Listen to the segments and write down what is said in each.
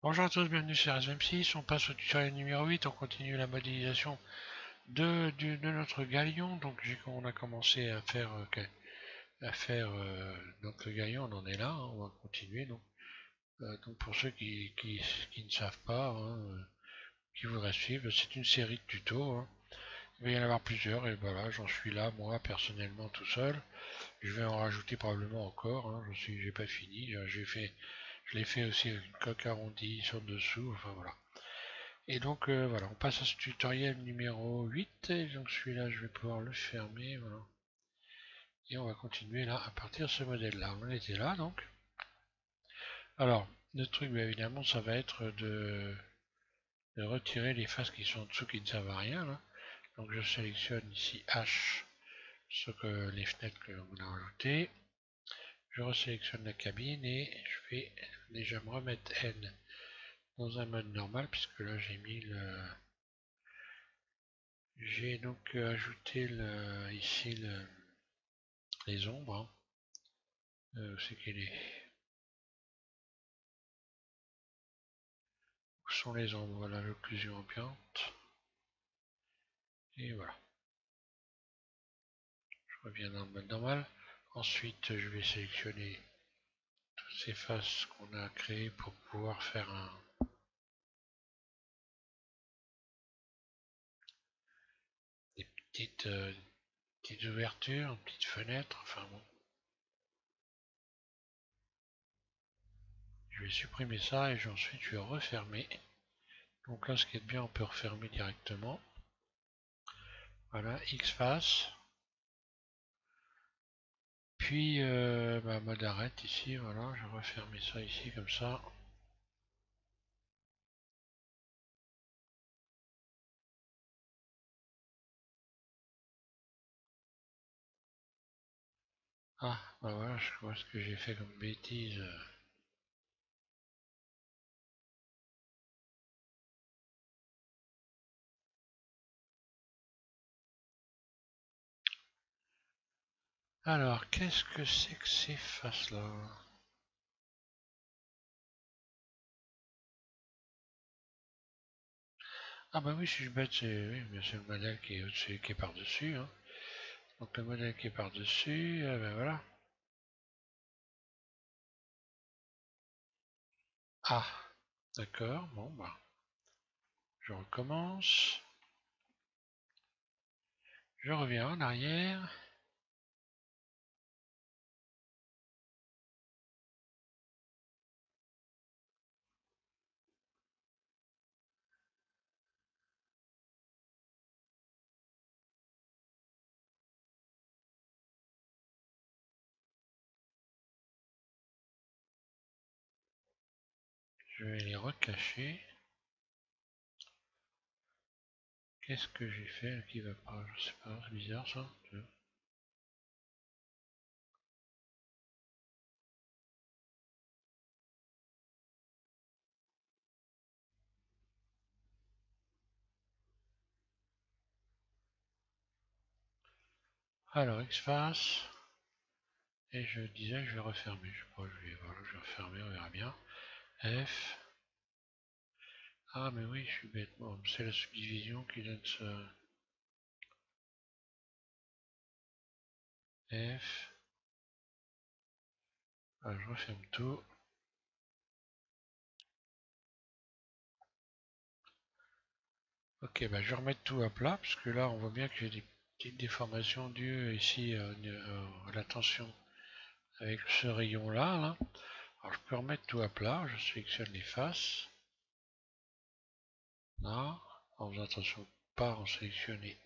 Bonjour à tous, bienvenue sur SM6. On passe au tutoriel numéro 8. On continue la modélisation de notre galion. Donc on a commencé à faire donc le galion, on en est là, hein, on va continuer. Donc pour ceux qui ne savent pas, hein, qui voudraient suivre, c'est une série de tutos, hein. Il va y en avoir plusieurs et voilà, j'en suis là moi personnellement tout seul. Je vais en rajouter probablement encore, hein. J'ai pas fini. Je l'ai fait aussi avec une coque arrondie sur le dessous. Enfin voilà. Et donc voilà, on passe à ce tutoriel numéro 8. Et donc celui-là, je vais pouvoir le fermer. Voilà. Et on va continuer là à partir de ce modèle-là. On en était là donc. Alors, le truc, bien évidemment, ça va être de retirer les faces qui sont en dessous qui ne servent à rien. Là. Donc je sélectionne ici H, les fenêtres que l'on a rajoutées. Je resélectionne la cabine et je vais déjà me remettre N dans un mode normal puisque là j'ai donc ajouté ici les ombres, hein. Où c'est qu'elle est? Où sont les ombres? Voilà, l'occlusion ambiante. Et voilà. Je reviens dans le mode normal. Ensuite, je vais sélectionner toutes ces faces qu'on a créées pour pouvoir faire des petites ouvertures, petites fenêtres. Enfin bon. Je vais supprimer ça et ensuite je vais refermer. Donc là, ce qui est bien, on peut refermer directement. Voilà, X face. Puis, mode arrête ici, voilà, je vais refermer ça ici comme ça. Ah, bah voilà, je vois ce que j'ai fait comme bêtise. Alors, qu'est-ce que c'est que ces faces-là? Ah bah oui, si je bête, c'est le modèle qui est au-dessus, qui est par-dessus, hein. Donc le modèle qui est par-dessus, ben voilà. Ah, d'accord, bon bah, je recommence. Je reviens en arrière. Je vais les recacher. Qu'est-ce que j'ai fait qui va pas? Je sais pas, c'est bizarre ça. Alors, X-Face. Et je disais, je vais refermer. Je sais pas, voilà, je vais refermer, on verra bien. F. Ah, mais oui, je suis bête. Bon, c'est la subdivision qui donne ça. F. Ah, je referme tout. Ok, bah je vais remettre tout à plat, parce que là, on voit bien que j'ai des petites déformations dues ici à la tension avec ce rayon-là. Là. Alors, je peux remettre tout à plat. Je sélectionne les faces. Là, en faisant attention pas en sélectionner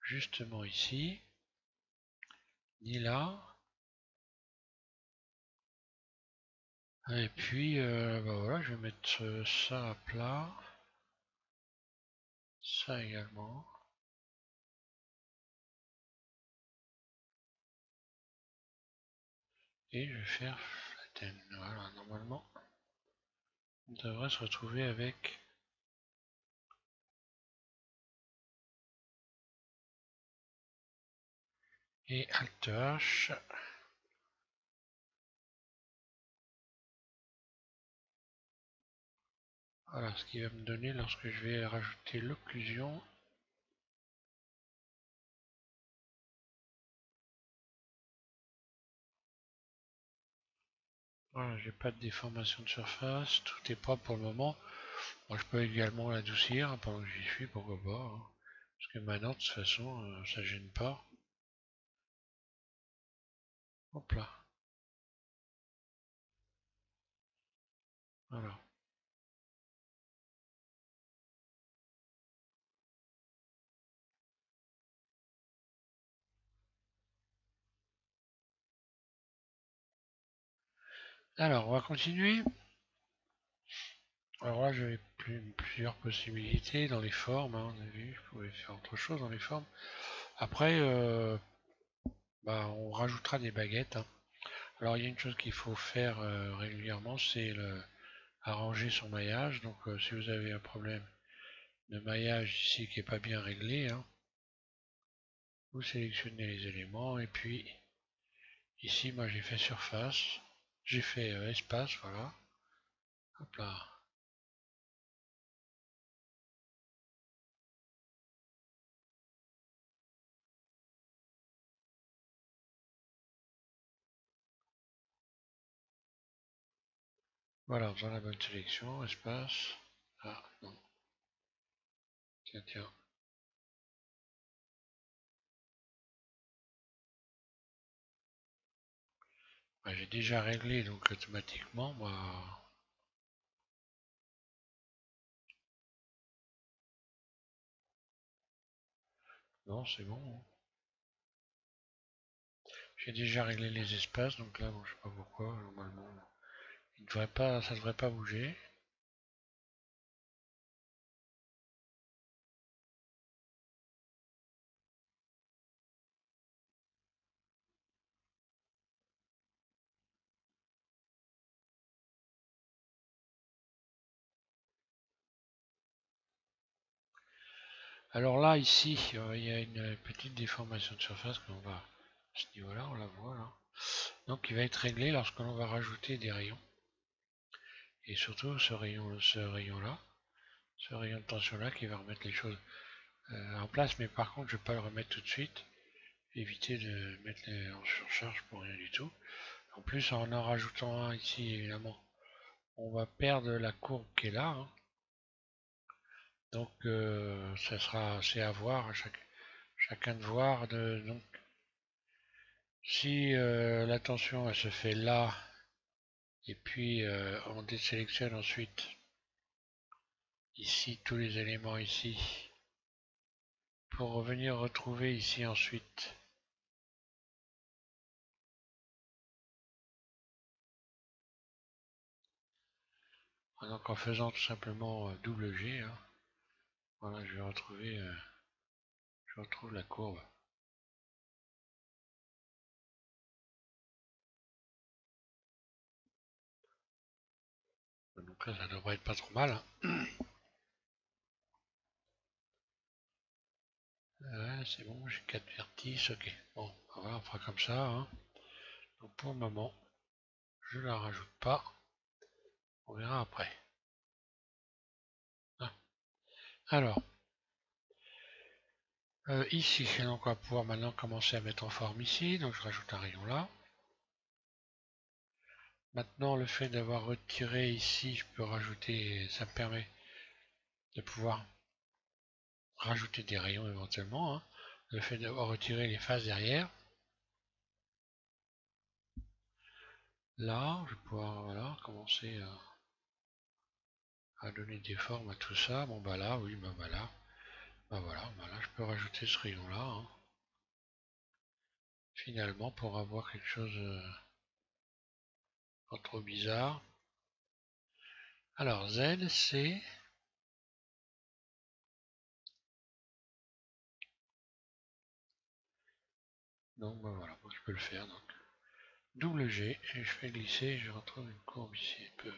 justement ici, ni là. Et puis, bah voilà, je vais mettre ça à plat. Ça également. Et je vais faire flatten. Voilà, normalement, on devrait se retrouver avec. Et Alt H. Voilà ce qui va me donner lorsque je vais rajouter l'occlusion. Voilà, j'ai pas de déformation de surface, tout est propre pour le moment. Bon, je peux également l'adoucir pendant que j'y suis, pourquoi pas, hein. Parce que maintenant, de toute façon, ça gêne pas. Hop là. Voilà. Alors, on va continuer. Alors là, j'avais plusieurs possibilités dans les formes, hein, on a vu, je pouvais faire autre chose dans les formes. Après, bah, on rajoutera des baguettes, hein. Alors, il y a une chose qu'il faut faire régulièrement, c'est arranger son maillage. Donc, si vous avez un problème de maillage ici qui n'est pas bien réglé, hein, vous sélectionnez les éléments et puis ici, moi j'ai fait surface, j'ai fait espace, voilà. Hop là. Voilà, dans la bonne sélection, espace. Ah, non. Tiens, tiens. Bah, j'ai déjà réglé, donc automatiquement, moi. Non, c'est bon, hein. J'ai déjà réglé les espaces, donc là, bon, je sais pas pourquoi, normalement. Il devrait pas, ça devrait pas bouger. Alors là, ici, il y a une petite déformation de surface qu'on va, à ce niveau-là, on la voit là. Donc il va être réglé lorsque l'on va rajouter des rayons. Et surtout ce rayon-là, ce rayon de tension-là qui va remettre les choses en place. Mais par contre, je ne vais pas le remettre tout de suite. Éviter de mettre en surcharge pour rien du tout. En plus, en rajoutant un ici, évidemment, on va perdre la courbe qui est là, hein. Donc ça sera assez à voir, à chacun de voir. Donc si la tension elle se fait là, et puis on désélectionne ensuite ici tous les éléments ici, pour revenir retrouver ici ensuite. Donc en faisant tout simplement double G, hein, voilà, je vais retrouver, je retrouve la courbe. Donc là, ça devrait être pas trop mal, hein. Ouais, c'est bon, j'ai 4 vertices, ok. Bon, voilà, on fera comme ça, hein. Donc pour le moment, je la rajoute pas. On verra après. Ah. Alors, ici, donc on va pouvoir maintenant commencer à mettre en forme ici. Donc je rajoute un rayon là. Maintenant, le fait d'avoir retiré ici, je peux rajouter, ça me permet de pouvoir rajouter des rayons éventuellement, hein. Le fait d'avoir retiré les faces derrière. Là, je vais pouvoir voilà, commencer à donner des formes à tout ça. Bon bah là, oui, bah là, bah voilà, bah là je peux rajouter ce rayon là, hein, finalement pour avoir quelque chose pas trop bizarre. Alors Z, c'est donc bah voilà, je peux le faire donc. Double G et je fais glisser et je retrouve une courbe ici un peu.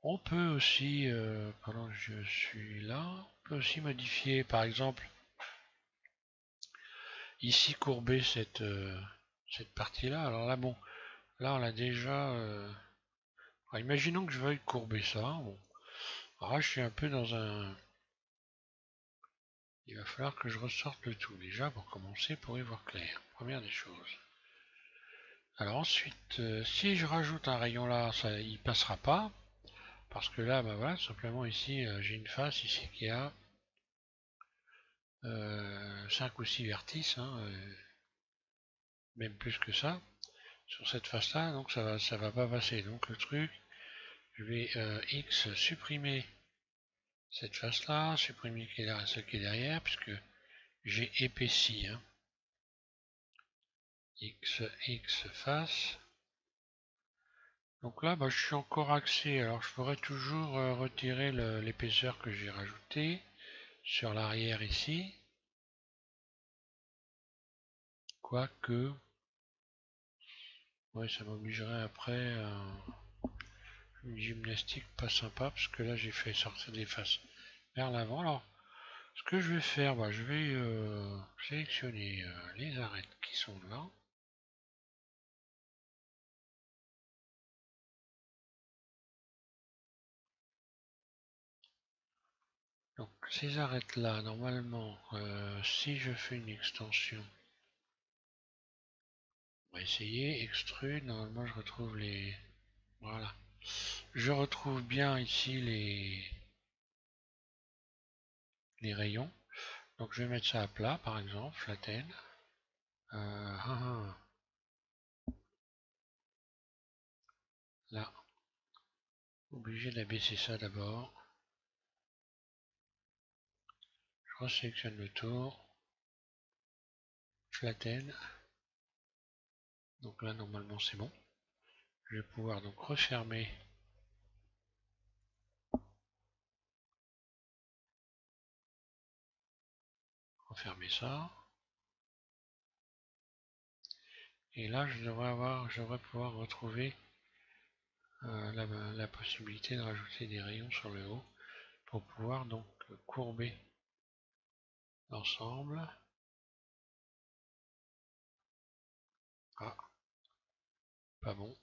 On peut aussi, pendant que je suis là, on peut aussi modifier par exemple ici courber cette partie-là. Alors là, bon, là on a déjà... alors, imaginons que je veuille courber ça. Bon. Alors là, je suis un peu dans un... Il va falloir que je ressorte le tout déjà pour commencer, pour y voir clair. Première des choses. Alors ensuite, si je rajoute un rayon là, ça, il passera pas. Parce que là, bah voilà, simplement ici, j'ai une face ici qui a 5 ou 6 vertices, hein, même plus que ça, sur cette face-là, donc ça va pas passer. Donc le truc, je vais X supprimer cette face-là, supprimer ce qui est derrière, puisque j'ai épaissi, hein. X face. Donc là, bah, je suis encore axé. Alors je pourrais toujours retirer l'épaisseur que j'ai rajoutée sur l'arrière ici. Quoique, ouais, ça m'obligerait après une gymnastique pas sympa, parce que là j'ai fait sortir des faces vers l'avant. Alors, ce que je vais faire, bah, je vais sélectionner les arêtes qui sont là. Donc ces arêtes là, normalement, si je fais une extension, on va essayer, extrude, normalement je retrouve les... Voilà. Je retrouve bien ici les rayons. Donc je vais mettre ça à plat par exemple, flatten. Là, obligé d'abaisser ça d'abord. Je resélectionne le tour. Flatten. Donc là normalement c'est bon. Je vais pouvoir donc refermer ça. Et là je devrais pouvoir retrouver la possibilité de rajouter des rayons sur le haut pour pouvoir donc courber l'ensemble. Ah, pas bon.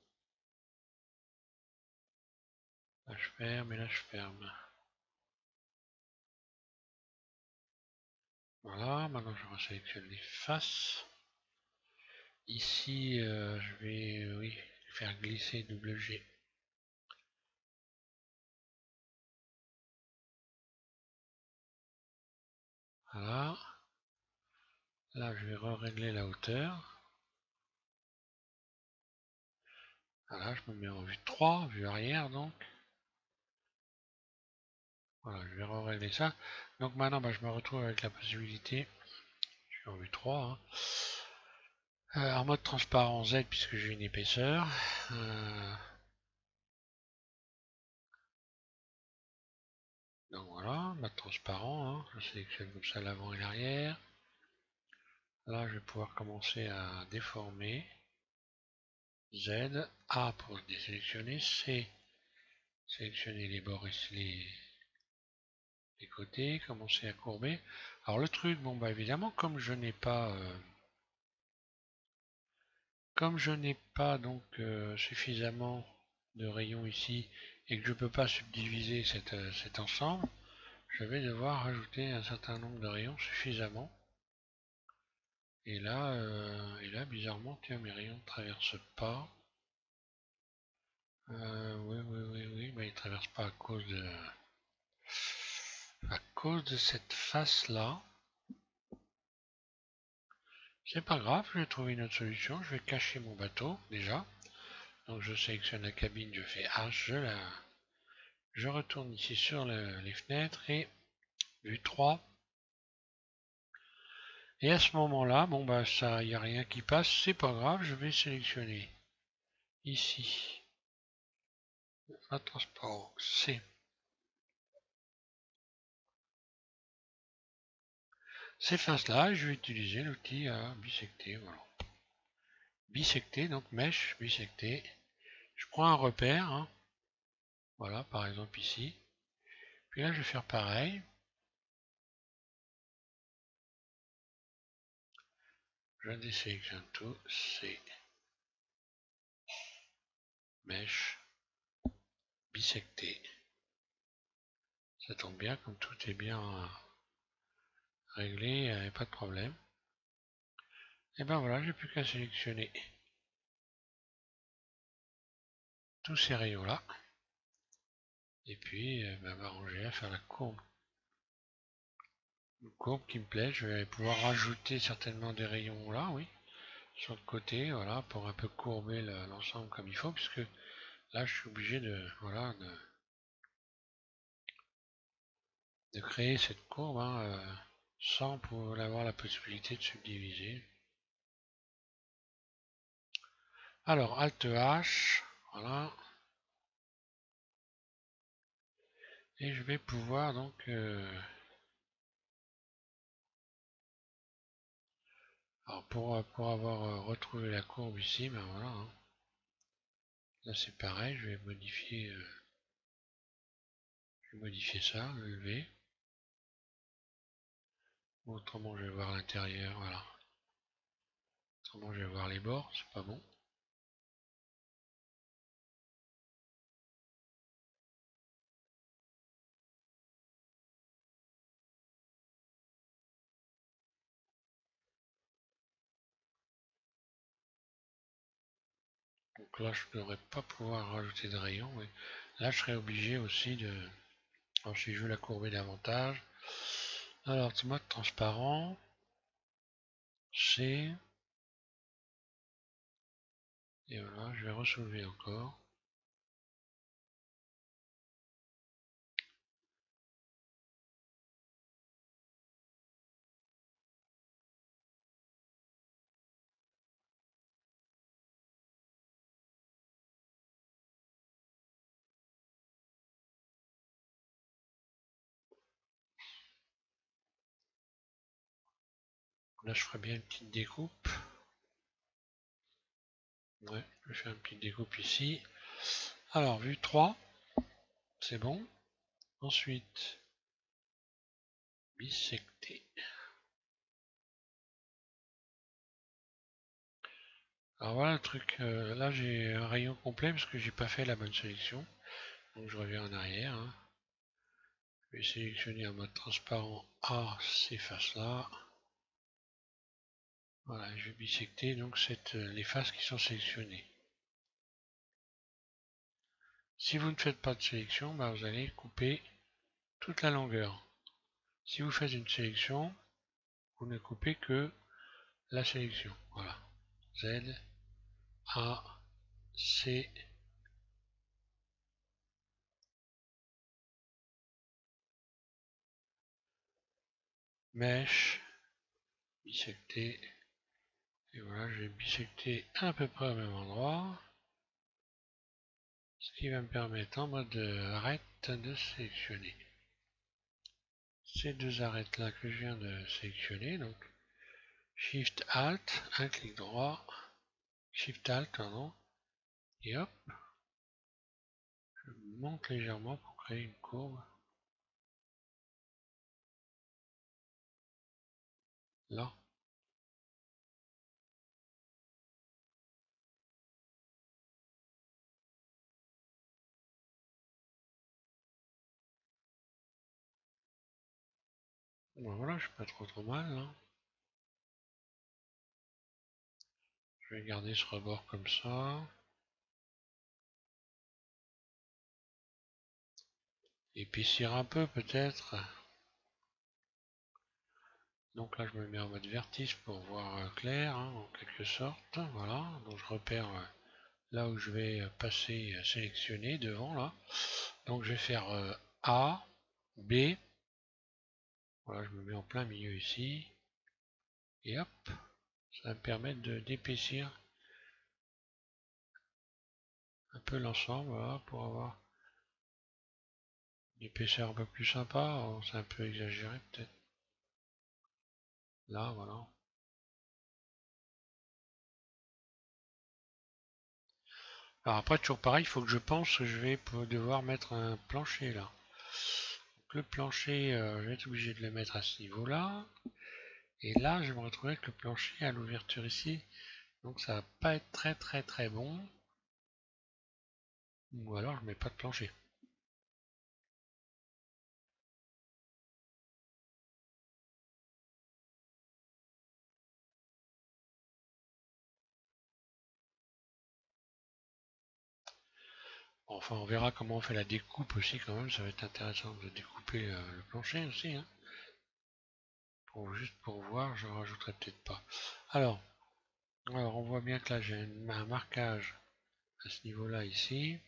Là je ferme et là je ferme. Voilà, maintenant je resélectionne les faces. Ici je vais oui, faire glisser WG. Voilà. Là je vais régler la hauteur. Voilà, je me mets en vue 3, vue arrière donc. Voilà, je vais régler ça. Donc maintenant, bah, je me retrouve avec la possibilité, je suis en vue 3, hein, en mode transparent Z puisque j'ai une épaisseur. Donc voilà, mode transparent, hein, je sélectionne comme ça l'avant et l'arrière. Là, je vais pouvoir commencer à déformer. Z, A pour désélectionner, C, sélectionner les bords et les côtés, commencer à courber. Alors le truc, bon bah évidemment, comme je n'ai pas donc suffisamment de rayons ici et que je ne peux pas subdiviser cet ensemble, je vais devoir rajouter un certain nombre de rayons suffisamment. Et là bizarrement, tiens, mes rayons ne traversent pas. Oui, mais ils ne traversent pas à cause de cette face-là. C'est pas grave, je vais trouver une autre solution. Je vais cacher mon bateau déjà. Donc je sélectionne la cabine, je fais H, je retourne ici sur les fenêtres et vue 3. Et à ce moment-là, bon bah ça, il n'y a rien qui passe, c'est pas grave, je vais sélectionner ici la transparence, c'est ces faces-là, je vais utiliser l'outil à bisecter, voilà. Bisecter, donc mèche, bisecter. Je prends un repère, hein, voilà, par exemple ici. Puis là, je vais faire pareil. Je désélectionne tout, c'est mèche, bisecté. Ça tombe bien, comme tout est bien réglé, il n'y avait pas de problème. Et ben voilà, j'ai plus qu'à sélectionner tous ces rayons là. Et puis m'arranger à faire la courbe. Une courbe qui me plaît, je vais pouvoir rajouter certainement des rayons là, oui, sur le côté, voilà, pour un peu courber l'ensemble comme il faut, puisque là je suis obligé de, voilà, de créer cette courbe sans pouvoir avoir la possibilité de subdiviser. Alors, Alt H, voilà. Et je vais pouvoir donc alors pour avoir retrouvé la courbe ici, ben voilà. Là c'est pareil, je vais modifier ça, le V. Autrement je vais voir l'intérieur, voilà. Autrement je vais voir les bords, c'est pas bon. Donc là je ne devrais pas pouvoir rajouter de rayons. Mais là je serais obligé aussi de. Alors si je veux la courber davantage. Alors mode transparent. C. Et voilà, je vais ressoulever encore. Là je ferai bien une petite découpe. Ouais, je vais faire une petite découpe ici. Alors, vue 3, c'est bon. Ensuite, bisecter. Alors voilà le truc, là j'ai un rayon complet parce que j'ai pas fait la bonne sélection. Donc je reviens en arrière. Je vais sélectionner en mode transparent A ces faces-là. Voilà, je vais bisecter donc les faces qui sont sélectionnées. Si vous ne faites pas de sélection, bah, vous allez couper toute la longueur. Si vous faites une sélection, vous ne coupez que la sélection. Voilà. Z, A, C, mèche, bisecter. Et voilà, je vais bisecter à peu près au même endroit. Ce qui va me permettre en mode arrête de sélectionner ces deux arêtes là que je viens de sélectionner. Donc Shift Alt, un clic droit, Shift Alt, pardon, et hop, je monte légèrement pour créer une courbe. Là. Bon, voilà, je suis pas trop mal là. Je vais garder ce rebord comme ça. Épaissir un peu peut-être. Donc là je me mets en mode vertice pour voir clair, en quelque sorte. Voilà, donc je repère là où je vais passer sélectionner devant là. Donc je vais faire A, B. Voilà, je me mets en plein milieu ici. Et hop, ça va me permettre d'épaissir un peu l'ensemble, voilà, pour avoir une épaisseur un peu plus sympa. C'est un peu exagéré peut-être. Là, voilà. Alors après, toujours pareil, il faut que je pense que je vais devoir mettre un plancher là. Donc le plancher, je vais être obligé de le mettre à ce niveau-là. Et là, je vais me retrouver avec le plancher à l'ouverture ici. Donc ça va pas être très bon. Ou alors je mets pas de plancher. Enfin, on verra comment on fait la découpe aussi quand même. Ça va être intéressant de découper le plancher aussi. Hein. Juste pour voir, je rajouterai peut-être pas. Alors, on voit bien que là j'ai un marquage à ce niveau-là ici.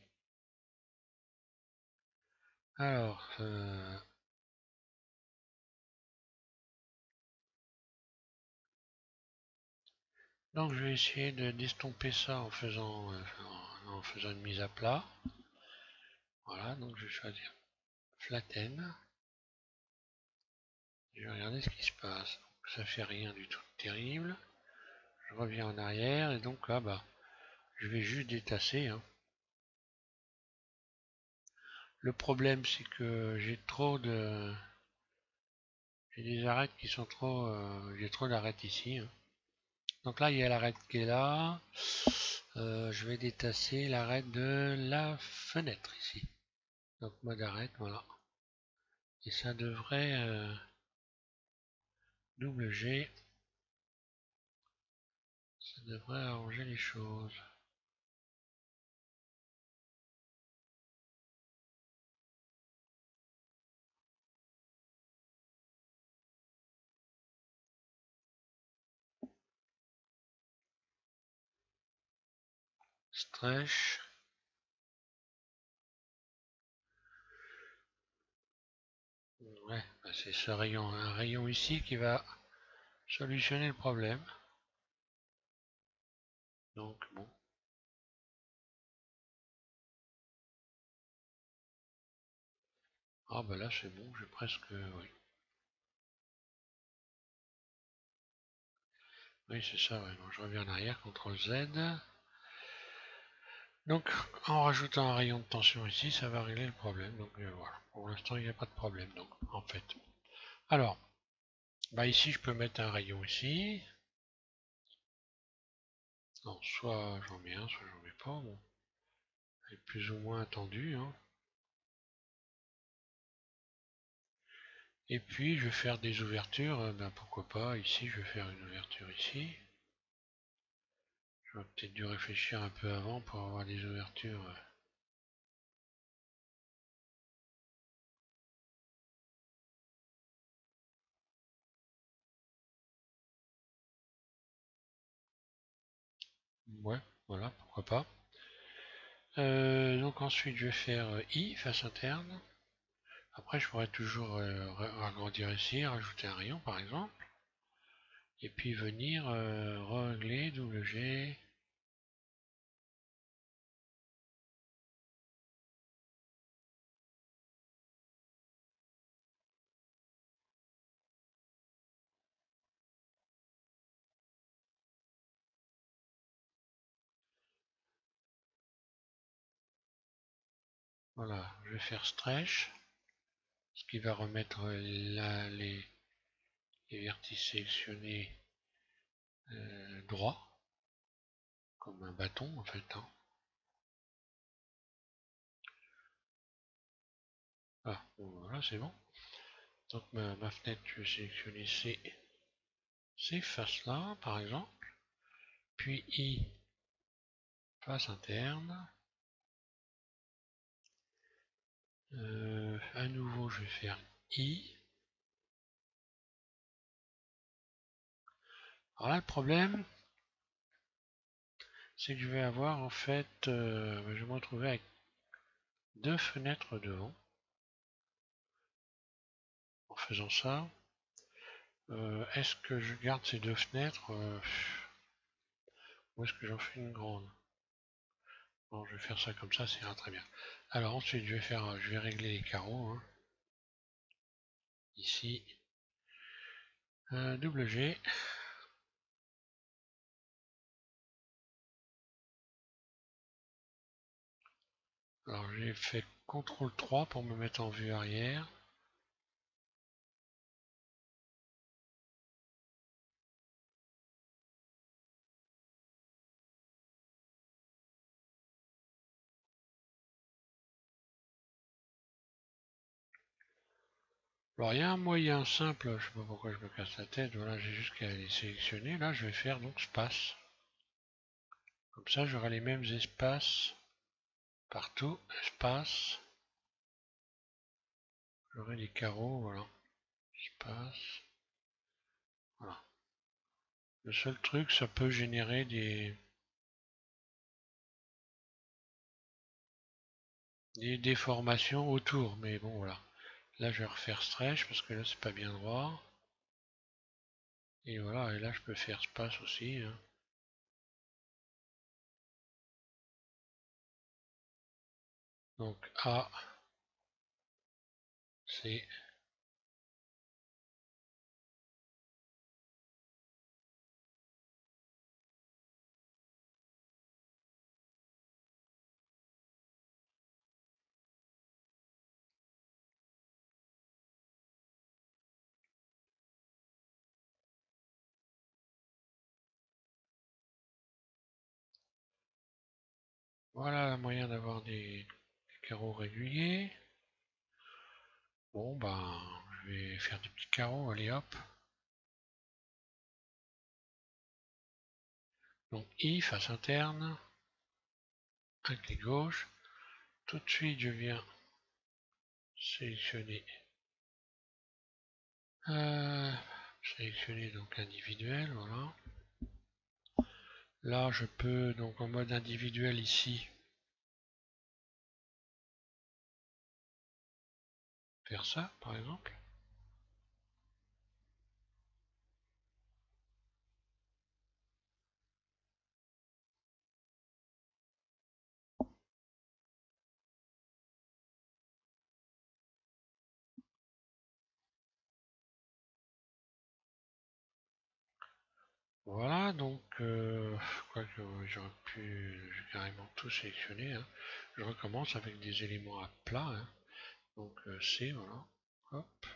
Alors, donc je vais essayer d'estomper ça en faisant une mise à plat. Voilà, donc je vais choisir Flatten. Je vais regarder ce qui se passe. Donc, ça fait rien du tout de terrible. Je reviens en arrière et donc là, bah, je vais juste détasser. Hein. Le problème, c'est que j'ai des arêtes qui sont trop, j'ai trop d'arêtes ici. Hein. Donc là, il y a l'arête qui est là. Je vais détasser l'arête de la fenêtre ici. Donc mode arête, voilà. Et ça devrait double G. Ça devrait arranger les choses. Stretch. Ouais, bah c'est ce rayon, un rayon ici qui va solutionner le problème. Donc bon. Ah bah là c'est bon, j'ai presque. Oui, oui c'est ça, ouais. Donc, je reviens en arrière, CTRL Z. Donc en rajoutant un rayon de tension ici, ça va régler le problème. Donc voilà. Pour l'instant il n'y a pas de problème. Donc en fait. Alors, bah ici je peux mettre un rayon ici. Non, soit j'en mets un, soit j'en mets pas. Bon. C'est plus ou moins attendu. Hein. Et puis je vais faire des ouvertures. Ben, pourquoi pas. Ici je vais faire une ouverture ici. J'aurais peut-être dû réfléchir un peu avant pour avoir des ouvertures. Ouais, voilà, pourquoi pas. Donc ensuite je vais faire I, face interne. Après je pourrais toujours agrandir ici, rajouter un rayon par exemple. Et puis venir régler WG. Voilà, je vais faire stretch. Ce qui va remettre là les vertices sélectionnés droits. Comme un bâton en fait. Hein. Ah, bon, voilà, c'est bon. Donc ma fenêtre, je vais sélectionner ces faces-là, par exemple. Puis I, face interne. À nouveau, je vais faire I. Alors là, le problème, c'est que je vais avoir en fait, je vais me retrouver avec deux fenêtres devant. En faisant ça, est-ce que je garde ces deux fenêtres ou est-ce que j'en fais une grande? Bon, je vais faire ça comme ça ira très bien. Alors ensuite, je vais régler les carreaux. Hein. Ici, double G. Alors j'ai fait CTRL 3 pour me mettre en vue arrière. Alors il y a un moyen simple, je sais pas pourquoi je me casse la tête, voilà, j'ai juste qu'à les sélectionner. Là, je vais faire donc space. Comme ça, j'aurai les mêmes espaces partout. Espace. J'aurai des carreaux, voilà. Espace. Voilà. Le seul truc, ça peut générer des déformations autour, mais bon, voilà. Là, je vais refaire stretch parce que là, c'est pas bien droit. Et voilà, et là, je peux faire space aussi, hein. Donc A, C. Voilà un moyen d'avoir des carreaux réguliers. Bon, ben, je vais faire des petits carreaux, allez hop. Donc I, face interne, un clic gauche. Tout de suite, je viens sélectionner. Sélectionner donc individuel, voilà. Là, je peux donc en mode individuel ici faire ça, par exemple. Voilà, donc, quoique j'aurais pu carrément tout sélectionner, hein. Je recommence avec des éléments à plat, hein. Donc C, voilà. Hop.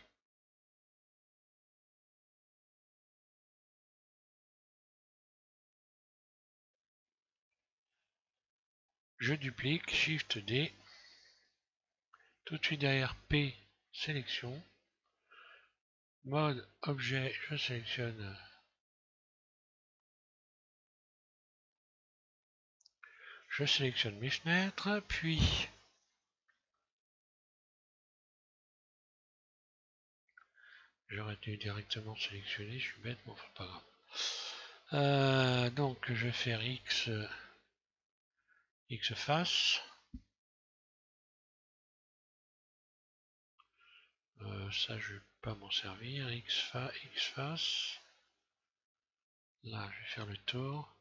Je duplique, Shift D. Tout de suite derrière P, sélection. Mode objet, je sélectionne. Je sélectionne mes fenêtres, puis j'aurais dû directement sélectionner, je suis bête, mais enfin pas grave. Donc je vais faire X face. Ça je vais pas m'en servir. X face. Là je vais faire le tour.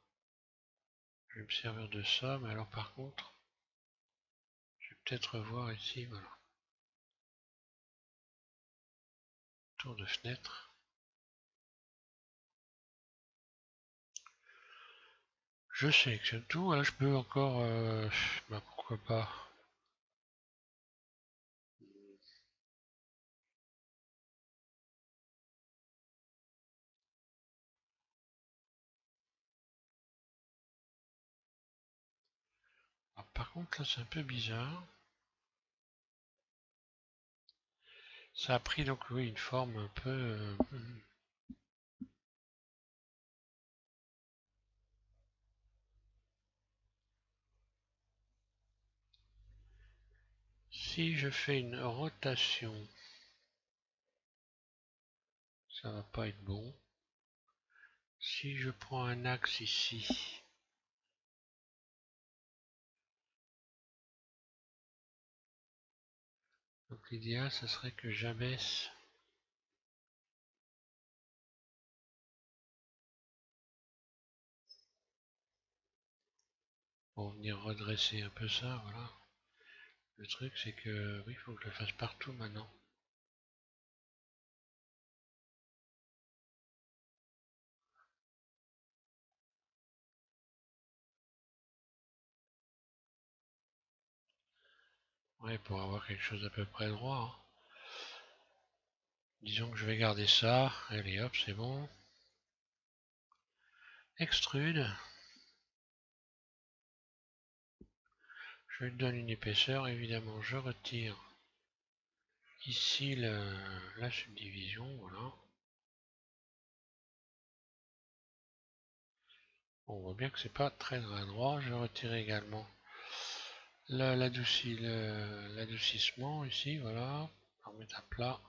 Je vais me servir de ça, mais alors par contre, je vais peut-être revoir ici, voilà. Tour de fenêtre. Je sélectionne tout. Voilà, je peux encore, bah pourquoi pas. Alors, par contre là c'est un peu bizarre. Ça a pris donc oui une forme un peu. Si je fais une rotation, ça va pas être bon. Si je prends un axe ici, donc l'idéal ce serait que j'abaisse pour venir redresser un peu ça, voilà. Le truc c'est que oui, il faut que je le fasse partout maintenant. Ouais, pour avoir quelque chose d'à peu près droit, hein. Disons que je vais garder ça. Allez hop, c'est bon. Extrude. Je lui donne une épaisseur, évidemment je retire ici la subdivision, voilà. On voit bien que c'est pas très droit. Je vais retirer également l'adoucissement ici, voilà. On va remettre à plat.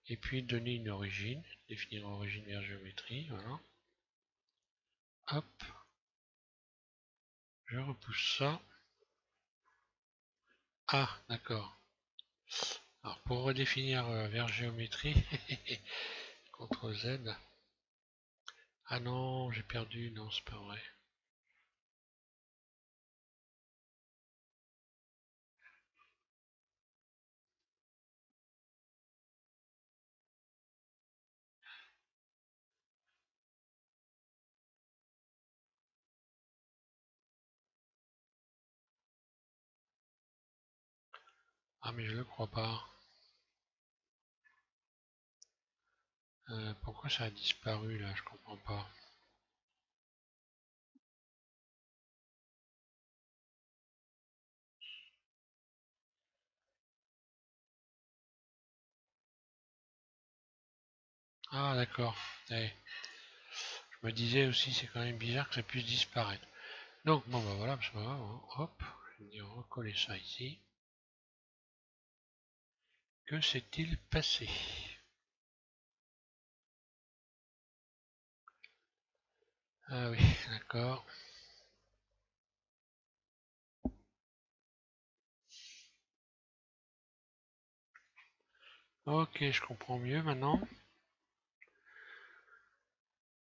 Et puis donner une origine, définir origine vers géométrie, voilà. Hop, je repousse ça. Ah, d'accord. Alors pour redéfinir vers géométrie, CTRL Z. Ah non, j'ai perdu, non, c'est pas vrai. Ah mais je le crois pas. Pourquoi ça a disparu là? Je comprends pas. Ah d'accord. Eh, je me disais aussi c'est quand même bizarre que ça puisse disparaître. Donc bon bah voilà, c'est pas grave, hein. Hop, je vais venir recoller ça ici. Que s'est-il passé? Ah oui, d'accord. Ok, je comprends mieux maintenant.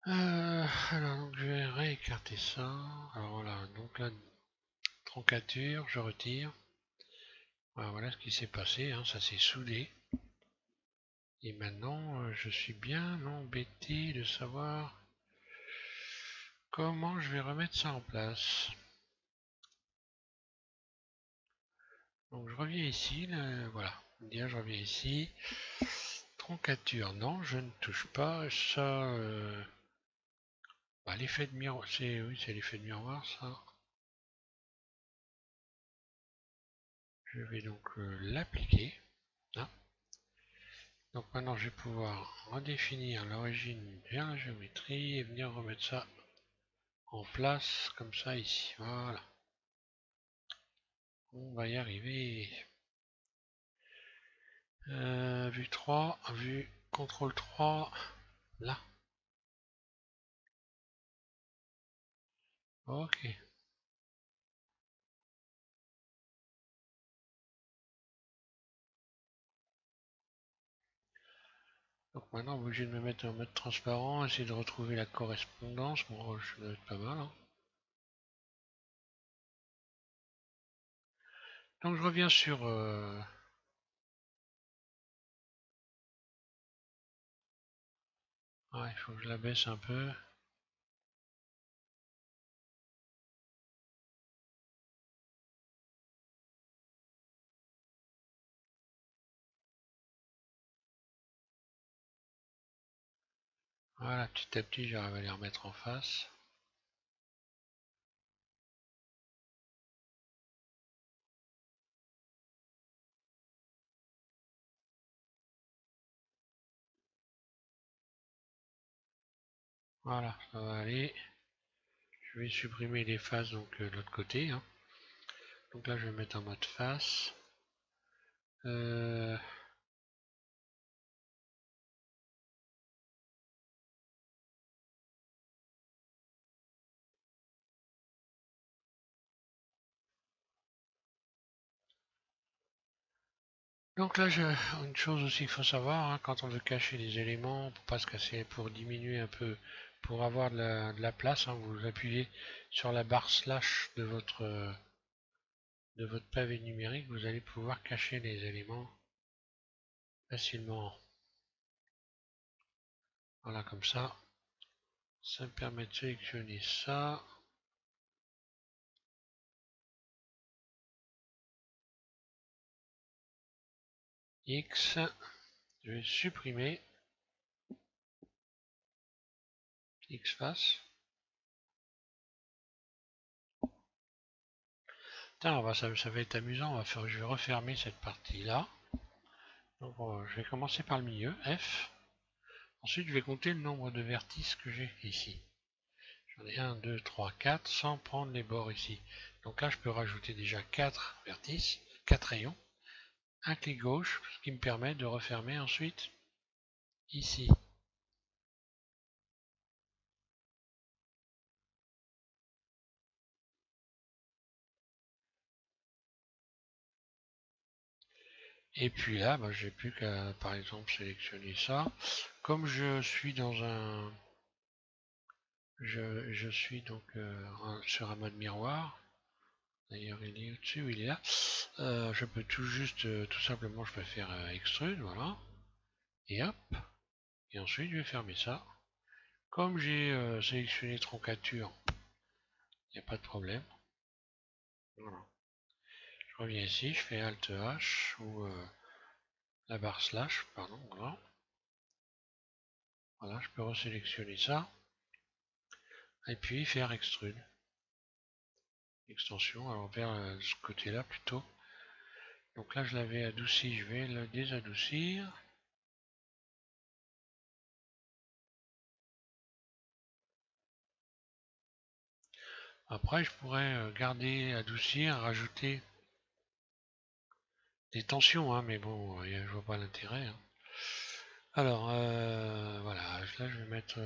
Alors donc je vais réécarter ça. Alors voilà, donc la troncature, je retire. Voilà ce qui s'est passé, hein, ça s'est soudé. Et maintenant, je suis bien embêté de savoir comment je vais remettre ça en place. Donc je reviens ici, là, voilà. Bien, je reviens ici. Troncature, non, je ne touche pas. Ça, bah, l'effet de miroir, oui, c'est l'effet de miroir, ça. Je vais donc l'appliquer. Là. Donc maintenant, je vais pouvoir redéfinir l'origine vers la géométrie et venir remettre ça en place comme ça ici. Voilà. On va y arriver. Vue 3, vue contrôle 3, là. Ok. Donc maintenant, obligé de me mettre en mode transparent, essayer de retrouver la correspondance. Bon, je dois être pas mal. Hein. Donc je reviens sur... Ouais, il faut que je la baisse un peu. Voilà, petit à petit, j'arrive à les remettre en face. Voilà, ça va aller. Je vais supprimer les faces donc de l'autre côté. Hein. Donc là, je vais mettre en mode face. Euh, Donc là, une chose aussi qu'il faut savoir, hein, quand on veut cacher les éléments, pour pas se casser, pour diminuer un peu, pour avoir de la place, hein, vous appuyez sur la barre slash de votre pavé numérique, vous allez pouvoir cacher les éléments facilement. Voilà, comme ça me permet de sélectionner ça. X, je vais supprimer X face. Putain, ça va être amusant. Je vais refermer cette partie-là. Donc, je vais commencer par le milieu, F. Ensuite, je vais compter le nombre de vertices que j'ai ici. J'en ai 1, 2, 3, 4, sans prendre les bords ici. Donc là, je peux rajouter déjà 4 vertices, 4 rayons. Un clic gauche, ce qui me permet de refermer ensuite ici. Et puis là, bah, j'ai plus qu'à, par exemple, sélectionner ça. Comme je suis dans un... Je suis donc sur un mode miroir. D'ailleurs, il est au-dessus ou il est là. Je peux tout juste, tout simplement, je peux faire extrude, voilà. Et hop. Et ensuite, je vais fermer ça. Comme j'ai sélectionné troncature, il n'y a pas de problème. Voilà. Je reviens ici, je fais Alt H ou la barre slash, pardon, voilà. Voilà, je peux resélectionner ça. Et puis faire extrude. Extension, alors vers ce côté-là plutôt. Donc là, je l'avais adouci, je vais le désadoucir. Après, je pourrais garder, adoucir, rajouter des tensions, hein, mais bon, je vois pas l'intérêt. Hein. Alors, voilà, là, je vais mettre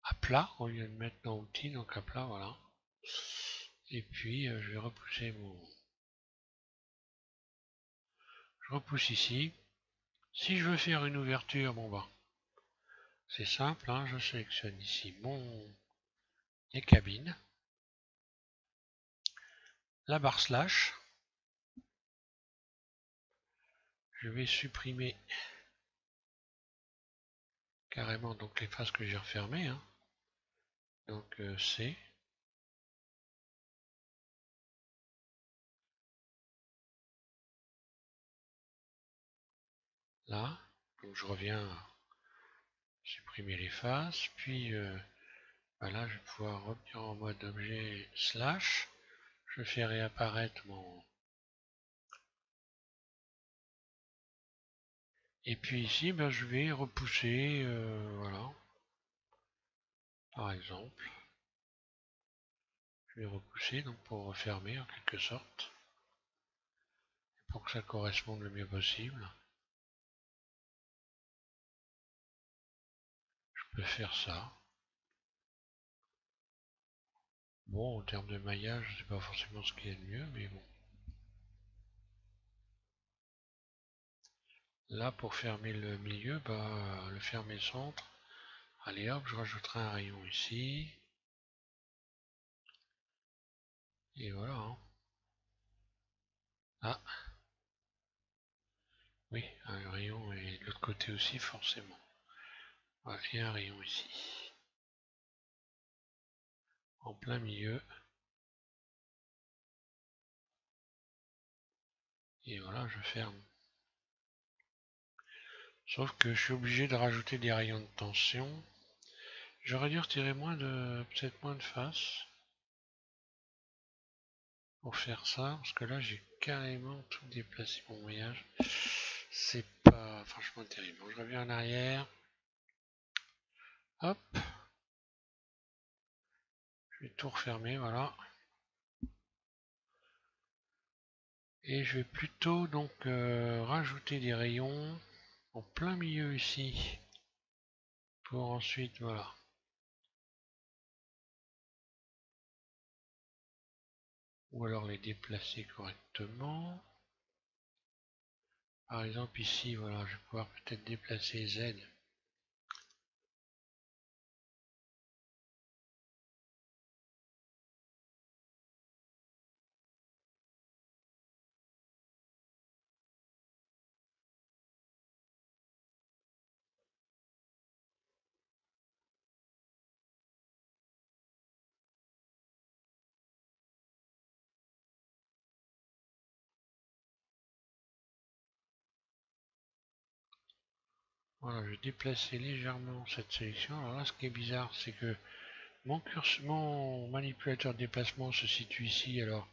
à plat au lieu de mettre dans outils, donc à plat, voilà. Et puis, je vais repousser mon... Je repousse ici. Si je veux faire une ouverture, bon bah, c'est simple, hein, je sélectionne ici les cabines, la barre slash, je vais supprimer carrément donc les faces que j'ai refermées, hein. Donc C, là, donc je reviens supprimer les faces, puis voilà, je vais pouvoir revenir en mode objet slash, je fais réapparaître mon... Et puis ici, ben, je vais repousser, voilà, par exemple, je vais repousser donc pour refermer en quelque sorte, pour que ça corresponde le mieux possible. Je peux faire ça. Bon, en termes de maillage, c'est pas forcément ce qui est le mieux, mais bon. Là, pour fermer le milieu, bah, le fermer centre. Allez hop, je rajouterai un rayon ici. Et voilà. Hein. Ah, oui, un rayon et de l'autre côté aussi, forcément. Voilà, et un rayon ici. En plein milieu. Et voilà, je ferme. Sauf que je suis obligé de rajouter des rayons de tension. J'aurais dû retirer peut-être moins de face. Pour faire ça, parce que là j'ai carrément tout déplacé mon maillage. C'est pas franchement terrible. Donc je reviens en arrière. Hop. Je vais tout refermer, voilà. Et je vais plutôt donc rajouter des rayons en plein milieu ici. Pour ensuite, voilà. Ou alors les déplacer correctement. Par exemple ici, voilà, je vais pouvoir peut-être déplacer Z. Voilà, je vais déplacer légèrement cette sélection. Alors là, ce qui est bizarre, c'est que mon manipulateur de déplacement se situe ici. Alors,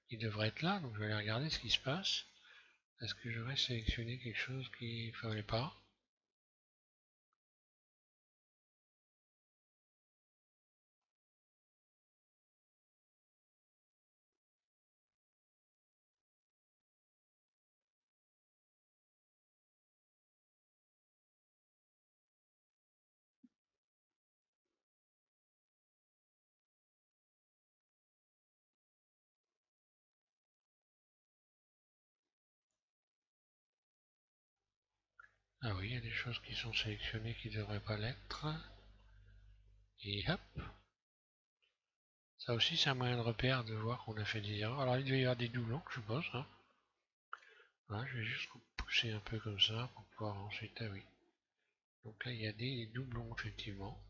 il devrait être là, donc je vais aller regarder ce qui se passe. Est-ce que j'aurais sélectionné quelque chose qu'il ne fallait pas? Ah oui, il y a des choses qui sont sélectionnées qui ne devraient pas l'être. Et hop. Ça aussi, c'est un moyen de repère de voir qu'on a fait des erreurs. Alors, il devait y avoir des doublons, je suppose. Hein. Voilà, je vais juste pousser un peu comme ça pour pouvoir ensuite... Ah oui. Donc là, il y a des doublons, effectivement.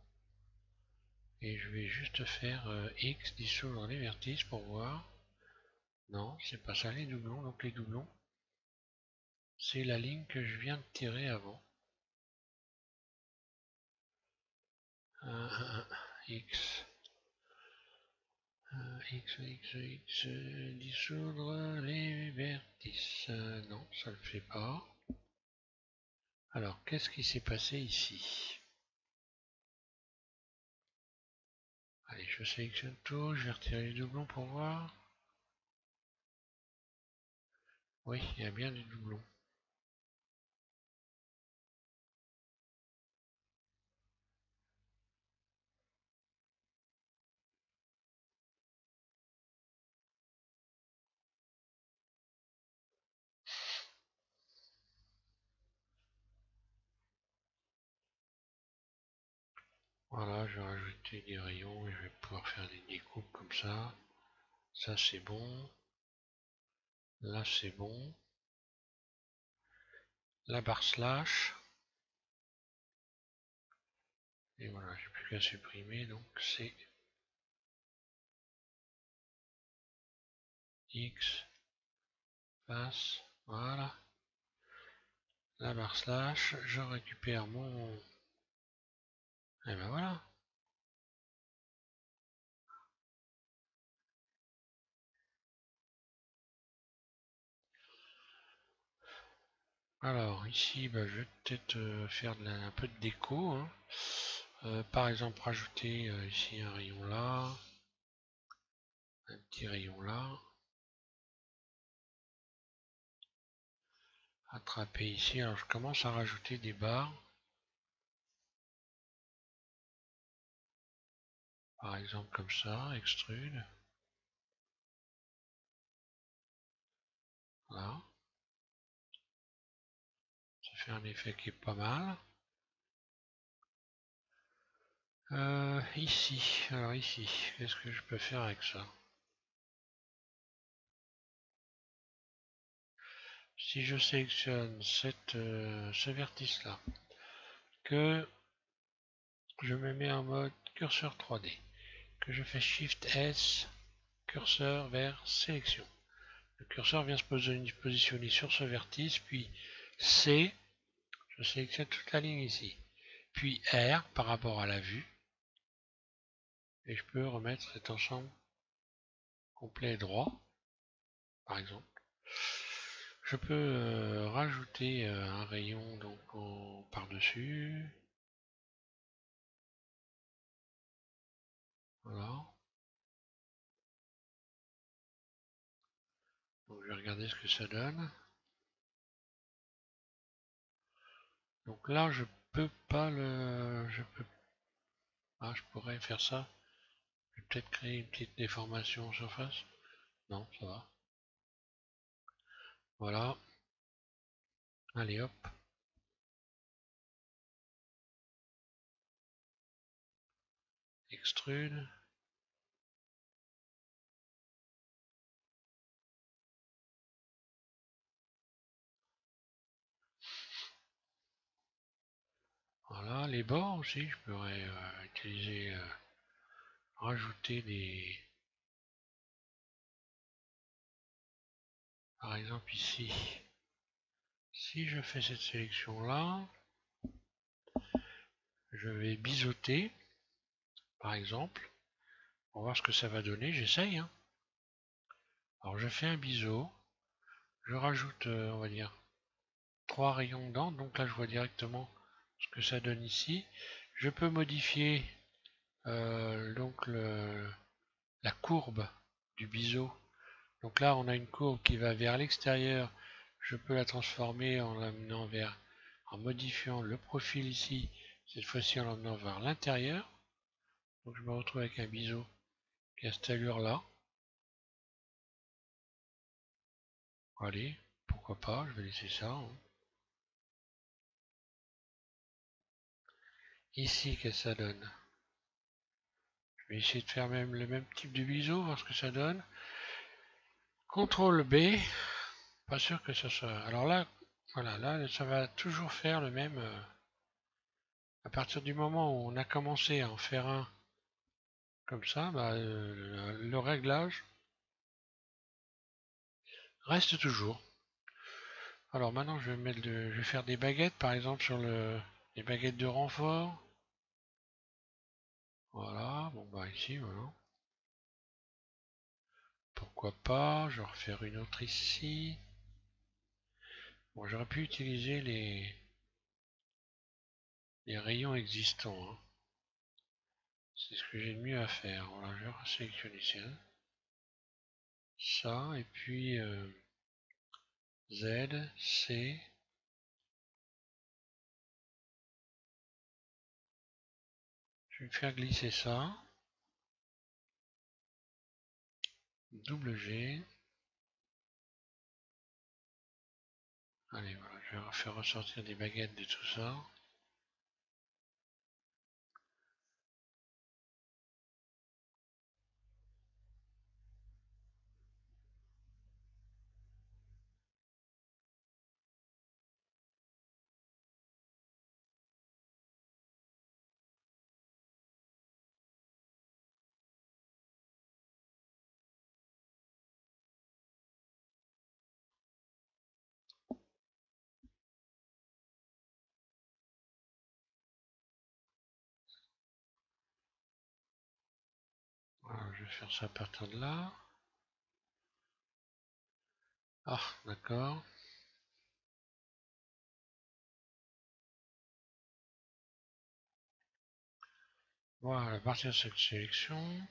Et je vais juste faire X, dissoudre les vertices pour voir. Non, c'est pas ça les doublons. Donc les doublons, c'est la ligne que je viens de tirer avant. X. X, dissoudre les vertices. Non, ça le fait pas. Alors, qu'est-ce qui s'est passé ici? Allez, je sélectionne tout, je vais retirer les doublons pour voir. Oui, il y a bien des doublons. Voilà, je vais rajouter des rayons et je vais pouvoir faire des découpes comme ça. Ça c'est bon. Là c'est bon. La barre slash. Et voilà, j'ai plus qu'à supprimer, donc c'est X, passe, voilà. La barre slash, je récupère mon... Et ben voilà. Alors ici, bah, je vais peut-être faire un peu de déco. Hein. Par exemple, rajouter ici un rayon là, un petit rayon là. Attraper ici, alors je commence à rajouter des barres. Par exemple comme ça, extrude. Voilà. Ça fait un effet qui est pas mal. Ici, alors ici, qu'est-ce que je peux faire avec ça? Si je sélectionne ce vertice-là, que je me mets en mode curseur 3D, que je fais Shift S, curseur vers sélection. Le curseur vient se positionner sur ce vertice, puis C, je sélectionne toute la ligne ici, puis R par rapport à la vue, et je peux remettre cet ensemble complet droit, par exemple. Je peux rajouter un rayon donc par-dessus. Voilà. Donc je vais regarder ce que ça donne. Donc là je peux pas le. Ah, je pourrais faire ça. Je vais peut-être créer une petite déformation en surface. Non, ça va. Voilà. Allez hop. Extrude. Voilà, les bords aussi, je pourrais utiliser, rajouter des... Par exemple ici, si je fais cette sélection là, je vais biseauter, par exemple, pour voir ce que ça va donner, j'essaye. Hein. Alors je fais un biseau, je rajoute, on va dire, 3 rayons dedans, donc là je vois directement ce que ça donne ici. Je peux modifier donc la courbe du biseau. Donc là on a une courbe qui va vers l'extérieur, je peux la transformer en l'amenant en modifiant le profil ici, cette fois-ci en l'amenant vers l'intérieur. Donc je me retrouve avec un biseau qui a cette allure là. Allez, pourquoi pas, je vais laisser ça, hein. Ici, qu'est-ce que ça donne? Je vais essayer de faire même le même type de biseau, voir ce que ça donne. CTRL B, pas sûr que ça soit. Alors là, voilà, là, ça va toujours faire le même. À partir du moment où on a commencé à en faire un comme ça, bah, le réglage reste toujours. Alors maintenant, je vais faire des baguettes, par exemple, sur les baguettes de renfort. Voilà, bon bah ici, voilà. Pourquoi pas, je vais refaire une autre ici. Bon, j'aurais pu utiliser les rayons existants, hein. C'est ce que j'ai de mieux à faire. Voilà, je vais sélectionner ça, et puis Z, C. Je vais me faire glisser ça. Double G. Allez, voilà, je vais faire ressortir des baguettes de tout ça. Voilà, je vais faire ça à partir de là. Ah, d'accord. Voilà, à partir de cette sélection.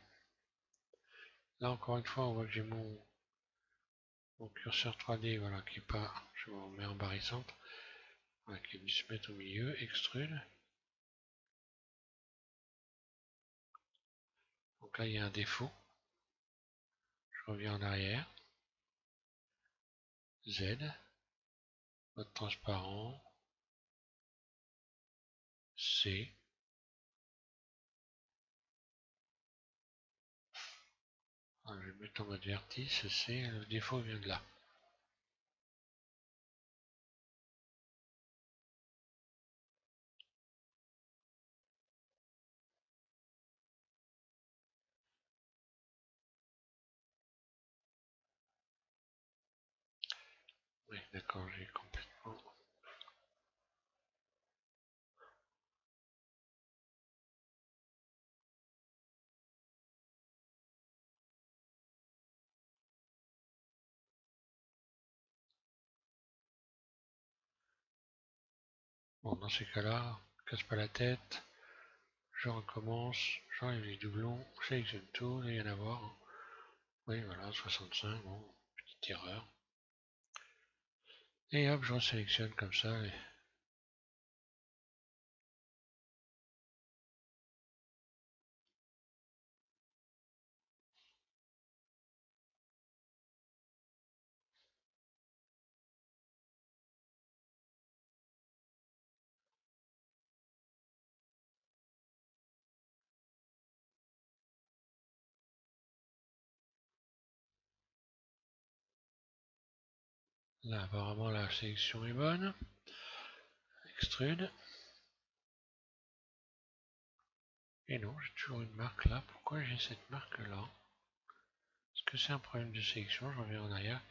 Là, encore une fois, on voit que j'ai mon curseur 3D, voilà, qui est pas, je vous remets en barre centre, voilà, qui est dû se mettre au milieu, extrude. Donc là, il y a un défaut. Je reviens en arrière. Z, mode transparent, C. Alors, je vais mettre en mode vertice, C, le défaut vient de là. Oui, d'accord, j'ai complètement. Bon, dans ces cas-là, casse pas la tête, je recommence, j'enlève les doublons, je sélectionne tout, il n'y a rien à voir, hein. Oui, voilà, 65, bon, petite erreur. Et hop, je resélectionne comme ça. Là, apparemment, la sélection est bonne. Extrude. Et non, j'ai toujours une marque là. Pourquoi j'ai cette marque là? Est-ce que c'est un problème de sélection? Je reviens en arrière.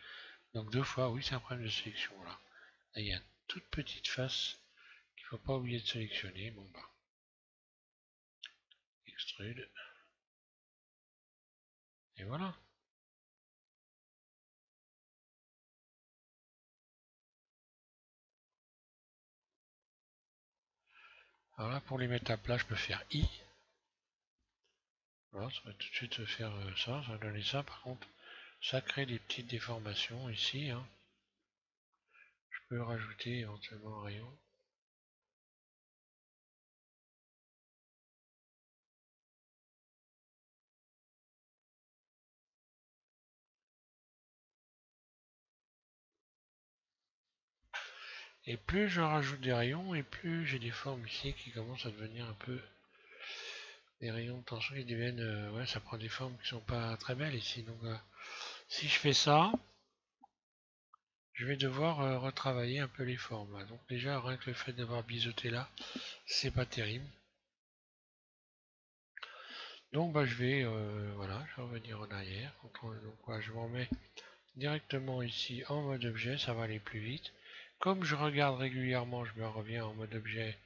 Donc deux fois, oui, c'est un problème de sélection là. Là, il y a une toute petite face qu'il ne faut pas oublier de sélectionner. Bon bah, extrude. Et voilà. Alors là, pour les mettre à plat, je peux faire I. Voilà, ça va tout de suite faire ça, ça va donner ça. Par contre, ça crée des petites déformations ici, hein. Je peux rajouter éventuellement un rayon. Et plus je rajoute des rayons, et plus j'ai des formes ici qui commencent à devenir un peu des rayons de tension qui deviennent, ouais, ça prend des formes qui sont pas très belles ici. Donc si je fais ça, je vais devoir retravailler un peu les formes là. Donc déjà rien que le fait d'avoir biseauté là, c'est pas terrible. Donc bah je vais voilà, je vais revenir en arrière. Donc voilà, je me remets directement ici en mode objet, ça va aller plus vite. Comme je regarde régulièrement, je me reviens en mode objet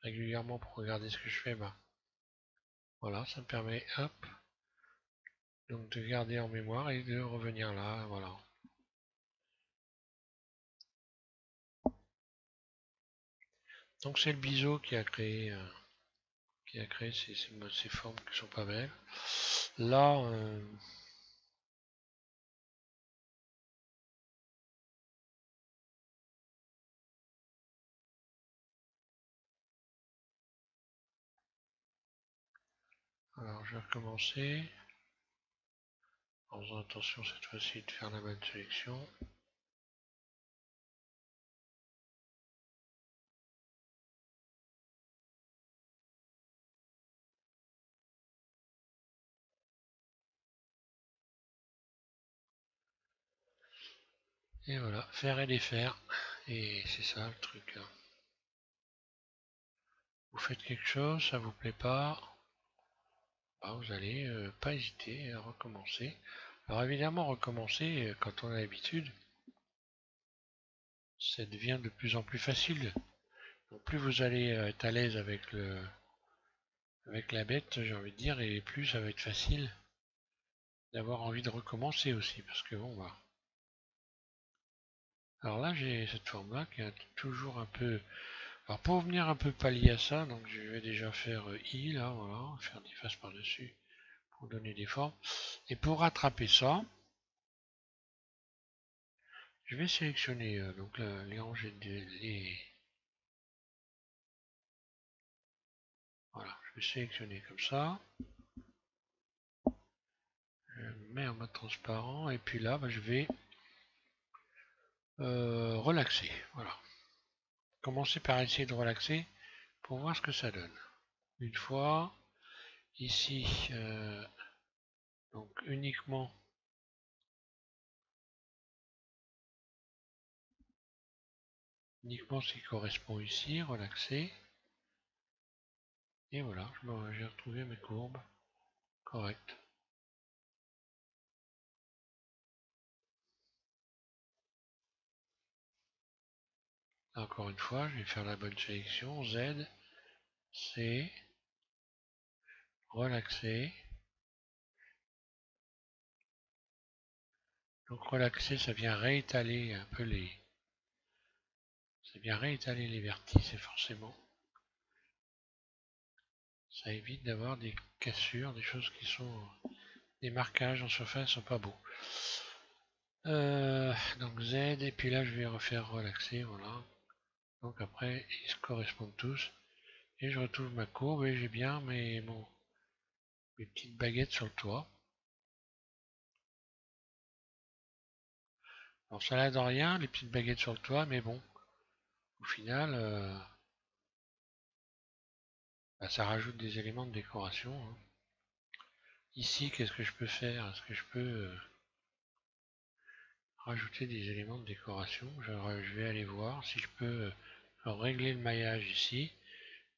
régulièrement pour regarder ce que je fais, bah voilà, ça me permet hop donc de garder en mémoire et de revenir là, voilà. Donc c'est le biseau qui a créé ces formes qui sont pas belles. Là, alors je vais recommencer en faisant attention cette fois-ci de faire la bonne sélection. Et voilà, faire et défaire. Et c'est ça le truc, hein. Vous faites quelque chose, ça vous plaît pas, bah, vous allez pas hésiter à recommencer. Alors évidemment, recommencer, quand on a l'habitude, ça devient de plus en plus facile. Donc plus vous allez être à l'aise avec la bête, j'ai envie de dire, et plus ça va être facile d'avoir envie de recommencer aussi, parce que bon bah. Alors là j'ai cette forme là qui est toujours un peu. Alors pour venir un peu pallier à ça, donc je vais déjà faire I là, voilà, faire des faces par-dessus pour donner des formes. Et pour rattraper ça, je vais sélectionner donc les rangées les. Voilà, je vais sélectionner comme ça. Je mets en mode transparent et puis là bah, je vais relaxer. Voilà. Commencer par essayer de relaxer pour voir ce que ça donne. Une fois, ici, donc uniquement ce qui correspond ici, relaxer. Et voilà, j'ai retrouvé mes courbes correctes. Encore une fois, je vais faire la bonne sélection. Z, C, relaxer. Donc relaxer, ça vient réétaler un peu ça vient réétaler les vertices et forcément, ça évite d'avoir des cassures, des choses qui sont, des marquages en surface sont pas beaux. Donc Z, et puis là je vais refaire relaxer, voilà. Donc après, ils se correspondent tous. Et je retrouve ma courbe et j'ai bien mes petites baguettes sur le toit. Alors ça l'aide en rien, les petites baguettes sur le toit, mais bon, au final, bah, ça rajoute des éléments de décoration, hein. Ici, qu'est-ce que je peux faire? Est-ce que je peux rajouter des éléments de décoration? Je vais aller voir si je peux régler le maillage ici.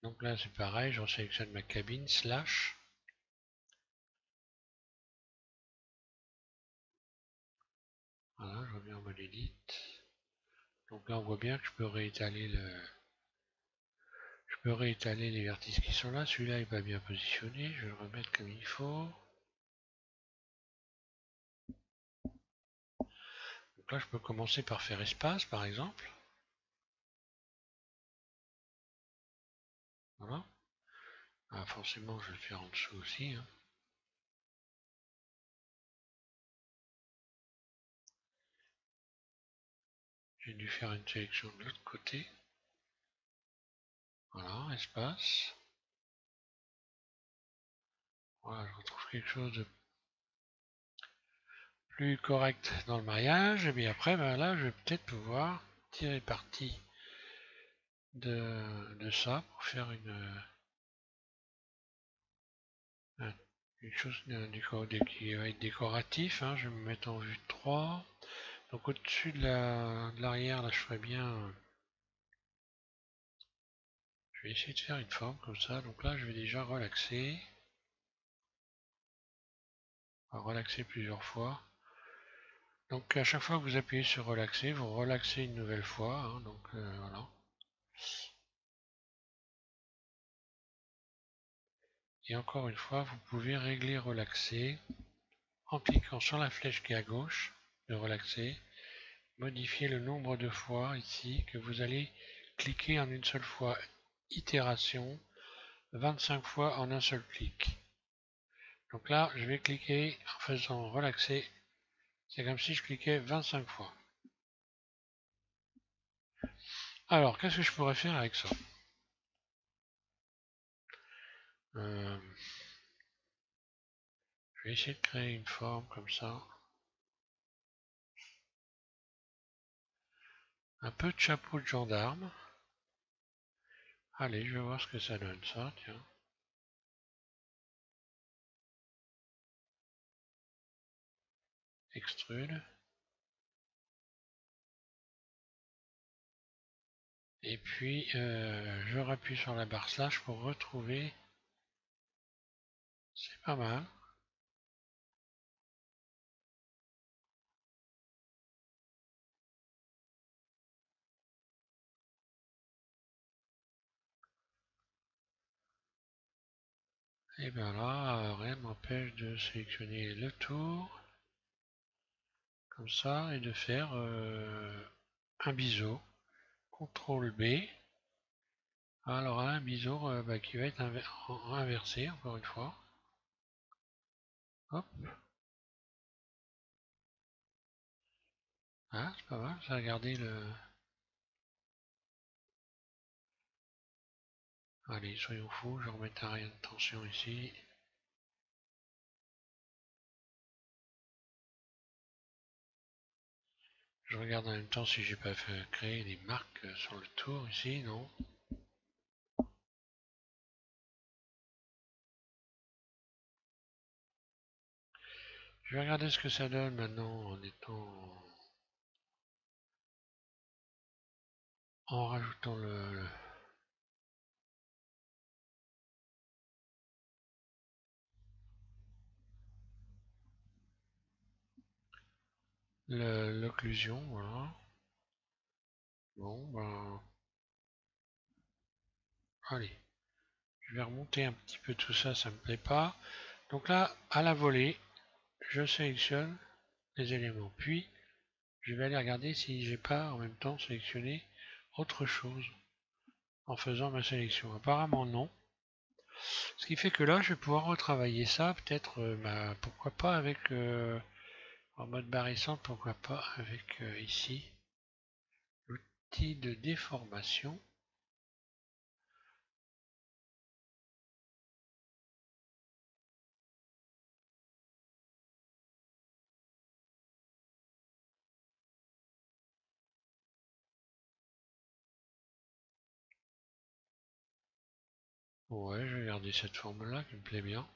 Donc là, c'est pareil, je sélectionne ma cabine, slash. Voilà, je reviens en mode edit. Donc là, on voit bien que je peux réétaler les vertices qui sont là. Celui-là est pas bien positionné, je vais le remettre comme il faut. Donc là, je peux commencer par faire espace, par exemple. Voilà. Ah, forcément, je vais le faire en dessous aussi, hein. J'ai dû faire une sélection de l'autre côté. Voilà, espace. Voilà, je retrouve quelque chose de plus correct dans le mariage. Et bien après, ben là, je vais peut-être pouvoir tirer parti de ça pour faire quelque chose qui va être décoratif, hein. Je vais me mettre en vue 3. Donc au-dessus de l'arrière, là, je ferais bien. Je vais essayer de faire une forme comme ça. Donc là, je vais déjà relaxer. On va relaxer plusieurs fois. Donc à chaque fois que vous appuyez sur relaxer, vous relaxez une nouvelle fois, hein. Donc voilà. Et encore une fois, vous pouvez régler relaxer en cliquant sur la flèche qui est à gauche de relaxer. Modifier le nombre de fois ici que vous allez cliquer en une seule fois. Itération, 25 fois en un seul clic. Donc là, je vais cliquer en faisant relaxer. C'est comme si je cliquais 25 fois. Alors, qu'est-ce que je pourrais faire avec ça? euh, Je vais essayer de créer une forme comme ça. Un peu de chapeau de gendarme. Allez, je vais voir ce que ça donne ça, tiens. Extrude. Et puis, je rappuie sur la barre slash pour retrouver. C'est pas mal. Et bien là, rien ne m'empêche de sélectionner le tour, comme ça, et de faire un biseau. CTRL B. Alors un biseau qui va être inversé, encore une fois. Hop. Ah, c'est pas mal, ça a gardé le... Allez, soyons fous, je remets un rien de tension ici. Je regarde en même temps si j'ai pas fait créer des marques sur le tour ici, non. Je vais regarder ce que ça donne maintenant en rajoutant l'occlusion, voilà. Bon, ben, allez. Je vais remonter un petit peu tout ça, ça me plaît pas. Donc là, à la volée, je sélectionne les éléments. Puis, je vais aller regarder si j'ai pas en même temps sélectionné autre chose en faisant ma sélection. Apparemment non. Ce qui fait que là, je vais pouvoir retravailler ça, peut-être, pourquoi pas avec, en mode barrissant, pourquoi pas avec ici, l'outil de déformation. Ouais, je vais garder cette forme-là qui me plaît bien.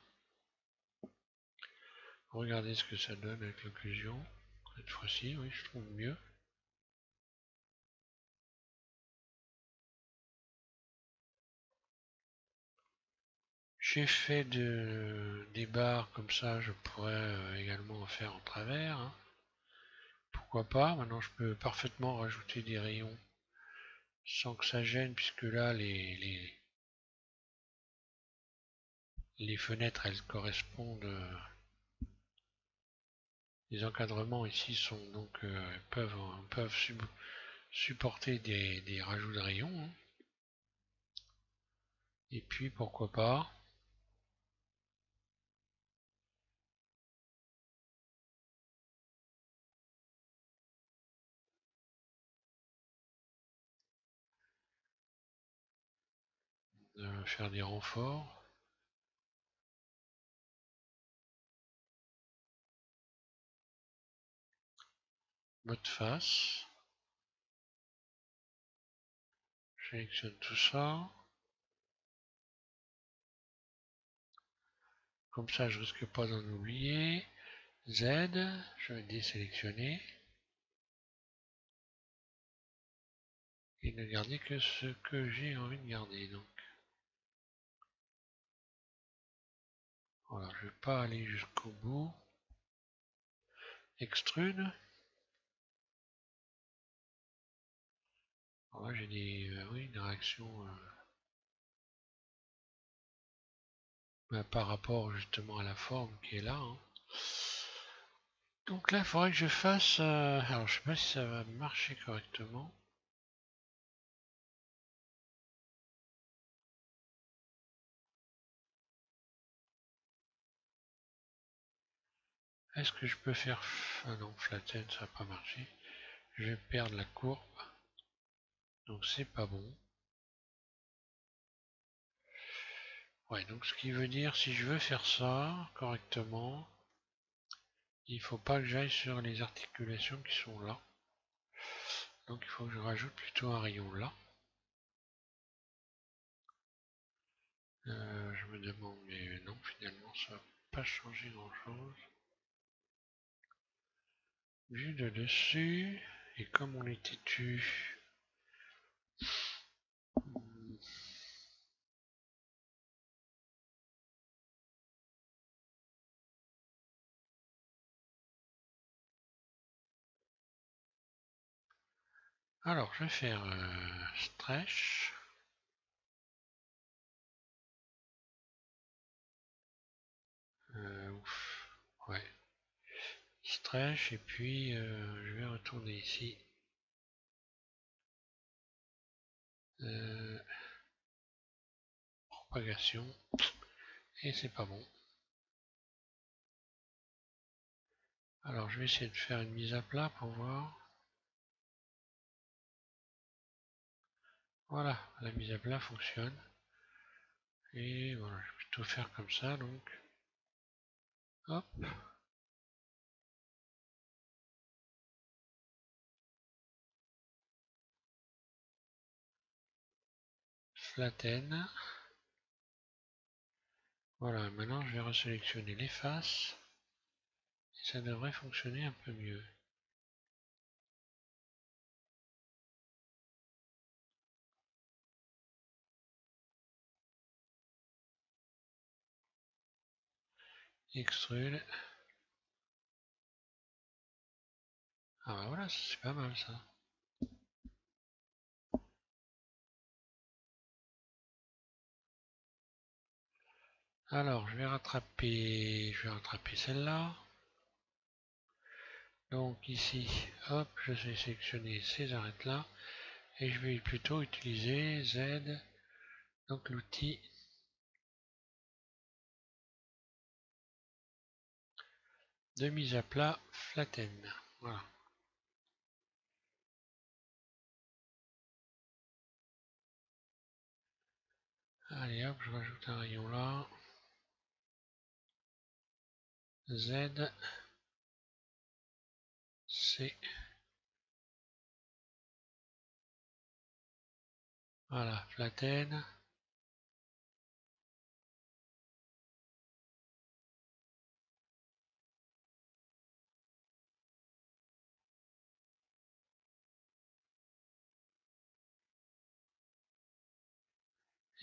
Regardez ce que ça donne avec l'occlusion. Cette fois-ci, oui, je trouve mieux. J'ai fait des barres comme ça, je pourrais également en faire en travers, hein. Pourquoi pas? Maintenant, je peux parfaitement rajouter des rayons sans que ça gêne, puisque là, les fenêtres, elles correspondent. Les encadrements ici sont donc peuvent supporter des rajouts de rayons, hein. Et puis, pourquoi pas? faire des renforts. Mode face. Je sélectionne tout ça. Comme ça, je risque pas d'en oublier. Z, je vais désélectionner. Et ne garder que ce que j'ai envie de garder. Donc, voilà, je vais pas aller jusqu'au bout. Extrude. Voilà, j'ai oui, une réaction par rapport justement à la forme qui est là. Hein. Donc là, il faudrait que je fasse... alors, je sais pas si ça va marcher correctement. Est-ce que je peux faire... Ah non, flatten, ça va pas marcher. Je vais perdre la courbe. Donc c'est pas bon. Ouais, donc ce qui veut dire, si je veux faire ça correctement, il faut pas que j'aille sur les articulations qui sont là. Donc il faut que je rajoute plutôt un rayon là. Je me demande, mais non, finalement, ça va pas changer grand-chose. Vue de dessus, et comme on est têtu, alors je vais faire stretch. Ouf, ouais, stretch, et puis je vais retourner ici. Propagation, et c'est pas bon. Alors je vais essayer de faire une mise à plat pour voir. Voilà, la mise à plat fonctionne. Et voilà, je vais plutôt faire comme ça donc. Hop. Flatten. Voilà, maintenant je vais resélectionner les faces. Et ça devrait fonctionner un peu mieux. Extrude. Ah bah voilà, c'est pas mal ça. Alors je vais rattraper celle-là. Donc ici, hop, je vais sélectionner ces arêtes là. Et je vais plutôt utiliser Z, donc l'outil de mise à plat flatten. Voilà. Allez hop, je rajoute un rayon là. Z, C. Voilà, flatten.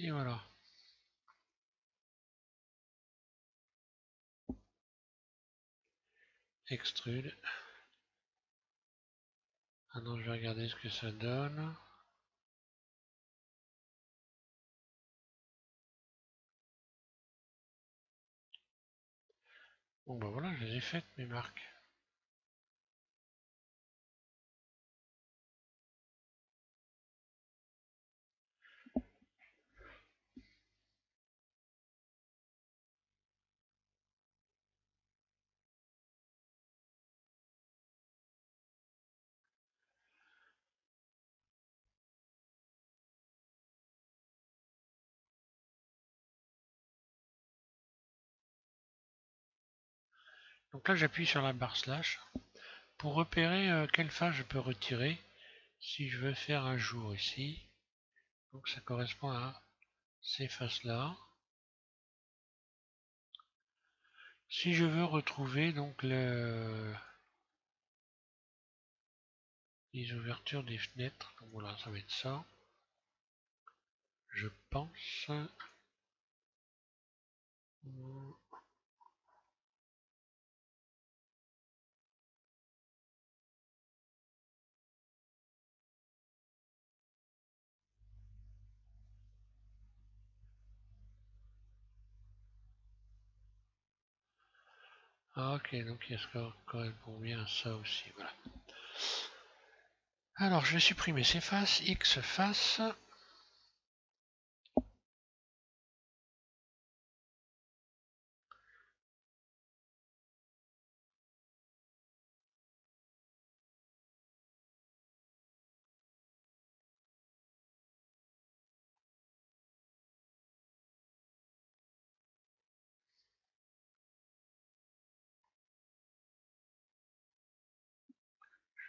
Et voilà. Extrude. Maintenant je vais regarder ce que ça donne. Bon bah voilà, je les ai faites mes marques. Donc là, j'appuie sur la barre slash pour repérer quelle face je peux retirer si je veux faire un jour ici. Donc ça correspond à ces faces-là. Si je veux retrouver donc les ouvertures des fenêtres, donc voilà, ça va être ça. Je pense. Ah, ok, donc il y a ce qui correspond bien à ça aussi, voilà. Alors je vais supprimer ces faces, X face.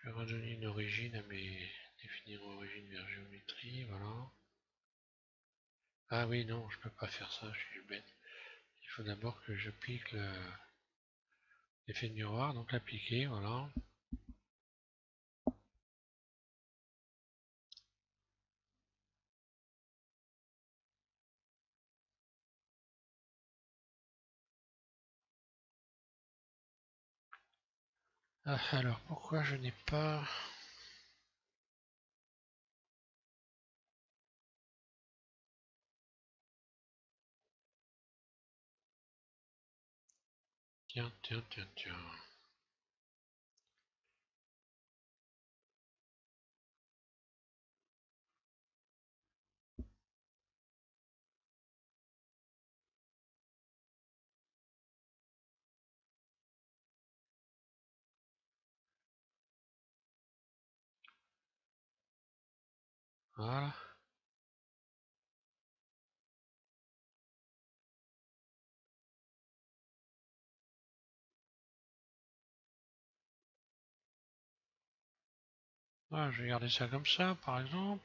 Je vais redonner une origine à mes... définir origine vers géométrie, voilà. Ah oui, non, je peux pas faire ça, je suis bête. Il faut d'abord que j'applique l'effet de miroir, donc l'appliquer, voilà. Ah, alors, pourquoi je n'ai pas... Tiens, tiens, tiens, tiens. Voilà. Voilà, je vais garder ça comme ça, par exemple.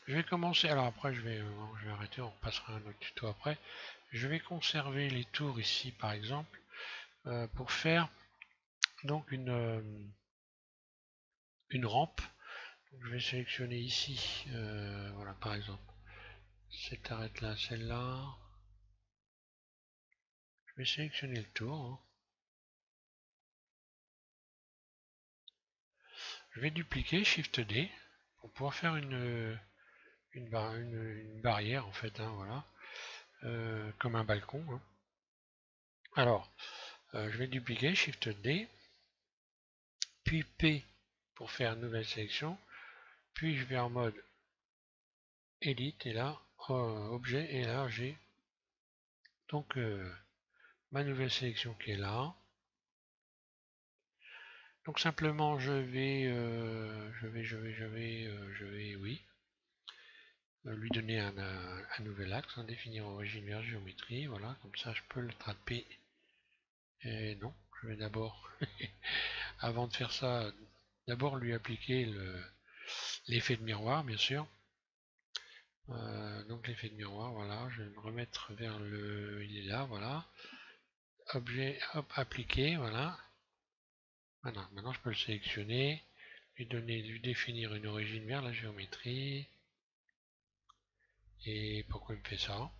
Je vais commencer... Alors après, je vais arrêter, on passera à un autre tuto après. Je vais conserver les tours ici, par exemple, pour faire donc une rampe. Donc, je vais sélectionner ici, voilà, par exemple, cette arête-là, celle-là. Je vais sélectionner le tour, hein. Je vais dupliquer, Shift D, pour pouvoir faire une barrière, en fait, hein, voilà, comme un balcon, hein. Alors, je vais dupliquer, Shift D, puis P pour faire une nouvelle sélection, puis je vais en mode Edit, et là, objet, et là, j'ai donc ma nouvelle sélection qui est là. Donc simplement, je vais, oui, lui donner un nouvel axe, hein, définir origine vers géométrie, voilà, comme ça je peux le trapper. Et non, je vais d'abord, avant de faire ça, d'abord lui appliquer l'effet de miroir, bien sûr. Donc l'effet de miroir, voilà, je vais me remettre vers il est là, voilà. Objet, hop, appliquer, voilà. Maintenant je peux le sélectionner, lui définir une origine vers la géométrie. Et pourquoi il me fait ça?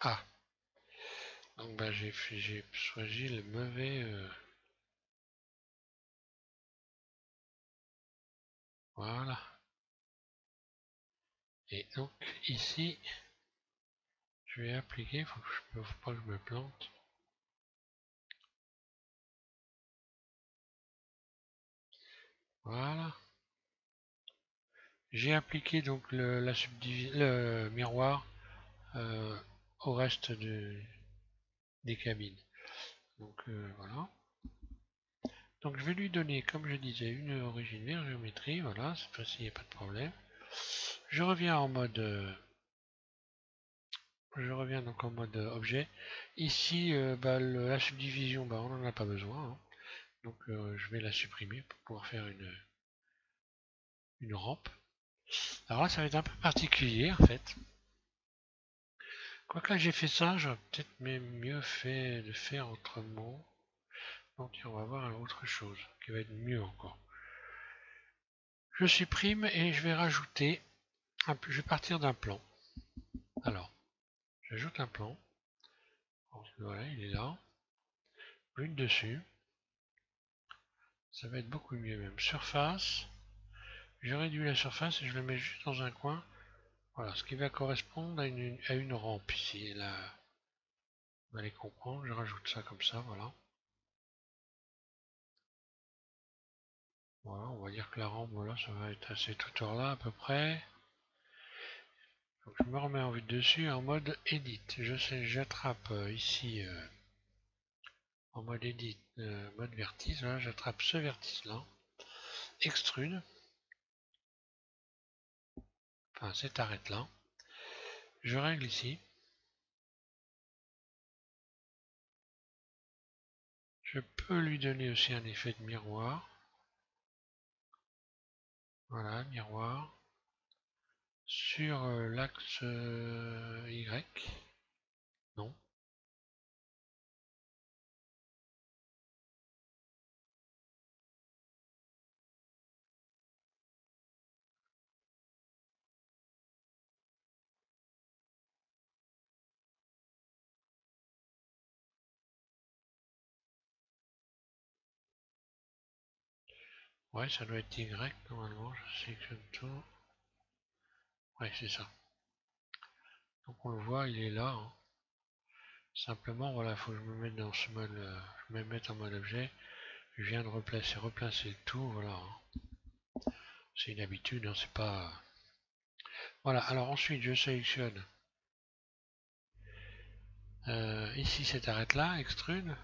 Ah, donc bah, j'ai choisi le mauvais... voilà. Et donc ici, je vais appliquer, faut pas que je me plante. Voilà. J'ai appliqué donc le miroir euh, au reste des cabines. Donc voilà. Donc je vais lui donner, comme je disais, une origine vert géométrie. Voilà, cette fois-ci, il n'y a pas de problème. Je reviens en mode... je reviens donc en mode objet. Ici, la subdivision, on n'en a pas besoin, hein. Donc je vais la supprimer pour pouvoir faire une rampe. Alors là, ça va être un peu particulier en fait. Quoique là j'ai fait ça, j'aurais peut-être même mieux fait de faire autrement. Donc on va voir autre chose qui va être mieux encore. Je supprime et je vais rajouter, je vais partir d'un plan. Alors, j'ajoute un plan. Voilà, il est là. Une dessus. Ça va être beaucoup mieux même. Surface. Je réduis la surface et je le mets juste dans un coin. Voilà, ce qui va correspondre à une rampe ici. Et là, vous allez comprendre, je rajoute ça comme ça, voilà. Voilà, on va dire que la rampe, voilà, ça va être à cette hauteur-là à peu près. Donc je me remets en vue de dessus en mode edit. Je sais, j'attrape ici en mode edit, mode vertice, voilà, j'attrape ce vertice-là, extrude, enfin cette arête-là. Je règle ici. Je peux lui donner aussi un effet de miroir. Voilà, miroir. Sur l'axe Y. Non. Ouais, ça doit être Y normalement. Je sélectionne tout. Ouais, c'est ça. Donc on le voit, il est là, hein. Simplement, voilà, il faut que je me mette dans ce mode, je me mette en mode objet. Je viens de replacer le tout, voilà, hein. C'est une habitude, hein, c'est pas... Voilà, alors ensuite je sélectionne ici cette arête là, extrude.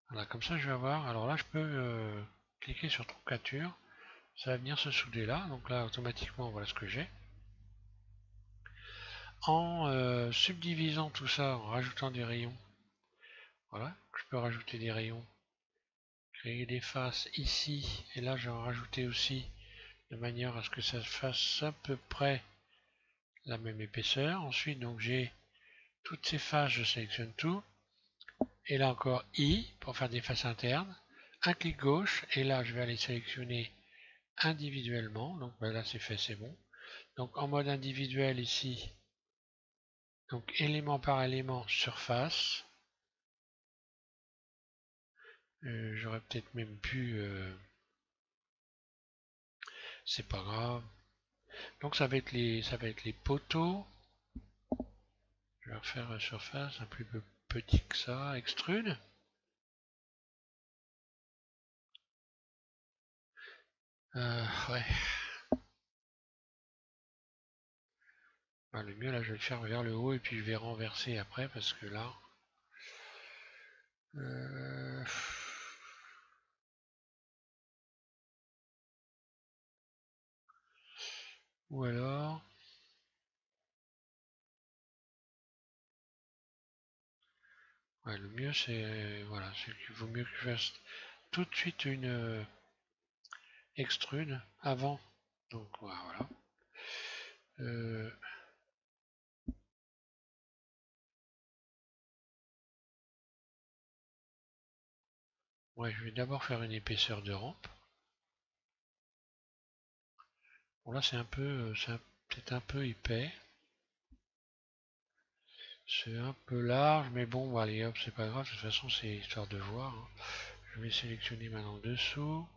Voilà, comme ça je vais avoir, alors là je peux cliquer sur truncature, ça va venir se souder là, donc là automatiquement voilà ce que j'ai. En subdivisant tout ça, en rajoutant des rayons, voilà, je peux rajouter des rayons, créer des faces ici, et là je vais en rajouter aussi, de manière à ce que ça fasse à peu près la même épaisseur. Ensuite donc j'ai toutes ces faces, je sélectionne tout. Et là encore I pour faire des faces internes. Un clic gauche et là je vais aller sélectionner individuellement. Donc ben là c'est fait, c'est bon. Donc en mode individuel ici, donc élément par élément, surface. J'aurais peut-être même pu... c'est pas grave. Donc ça va être les poteaux. Je vais refaire surface un peu plus petit que ça. Extrude. Ouais. Le mieux là je vais le faire vers le haut et puis je vais renverser après parce que là... Euh, ou alors... Ouais, le mieux c'est... Voilà, c'est qu'il vaut mieux que je fasse tout de suite une extrude avant. Donc voilà. Euh, ouais, je vais d'abord faire une épaisseur de rampe. Bon là c'est un peu... c'est peut-être un peu épais. C'est un peu large, mais bon, allez hop, c'est pas grave, de toute façon c'est histoire de voir, hein. Je vais sélectionner maintenant dessous.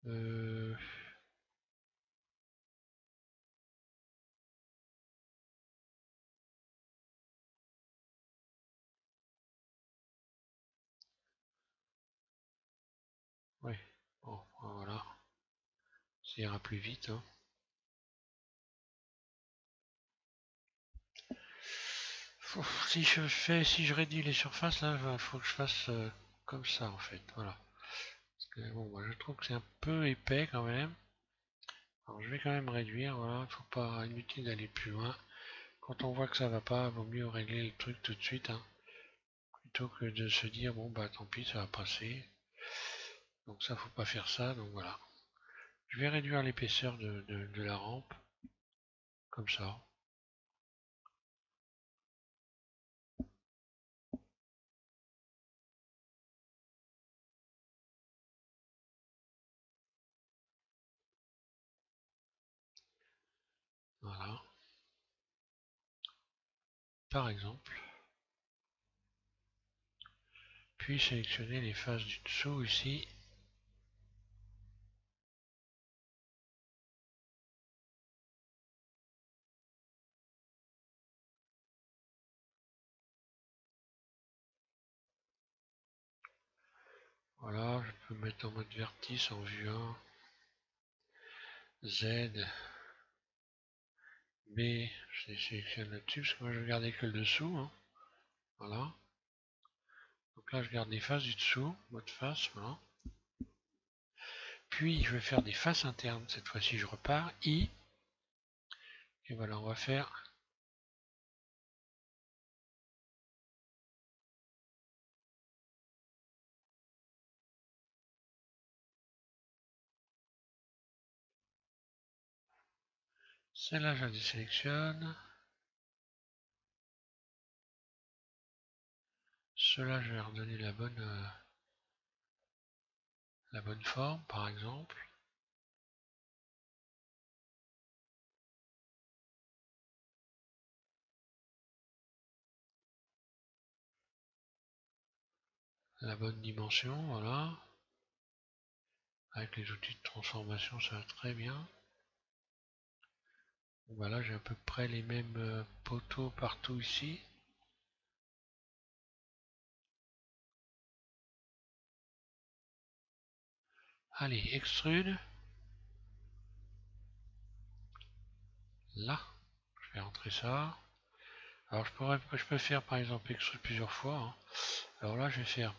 Euh, Oui, bon, voilà. Ça ira plus vite, hein. Si je réduis les surfaces, là, il faut que je fasse comme ça, en fait. Voilà. Parce que, bon, moi, je trouve que c'est un peu épais, quand même. Alors, je vais quand même réduire, voilà. Faut pas, inutile d'aller plus loin. Quand on voit que ça va pas, vaut mieux régler le truc tout de suite, hein, plutôt que de se dire, bon, bah, tant pis, ça va passer. Donc ça, faut pas faire ça, donc voilà. Je vais réduire l'épaisseur de la rampe, comme ça. Voilà, par exemple. Puis sélectionner les faces du dessous ici. Voilà, je peux mettre en mode vertice en vue 1, Z, B, je sélectionne là-dessus parce que moi je vais garder que le dessous, hein. Voilà. Donc là je garde les faces du dessous, mode face, voilà. Puis je vais faire des faces internes, cette fois-ci je repars, I, et voilà, on va faire celle-là, je la désélectionne. Cela, je vais redonner la bonne forme, par exemple. La bonne dimension, voilà. Avec les outils de transformation, ça va très bien. Voilà, j'ai à peu près les mêmes poteaux partout ici. Allez, extrude. Là, je vais rentrer ça. Alors je peux faire par exemple extrude plusieurs fois, hein. Alors là, je vais faire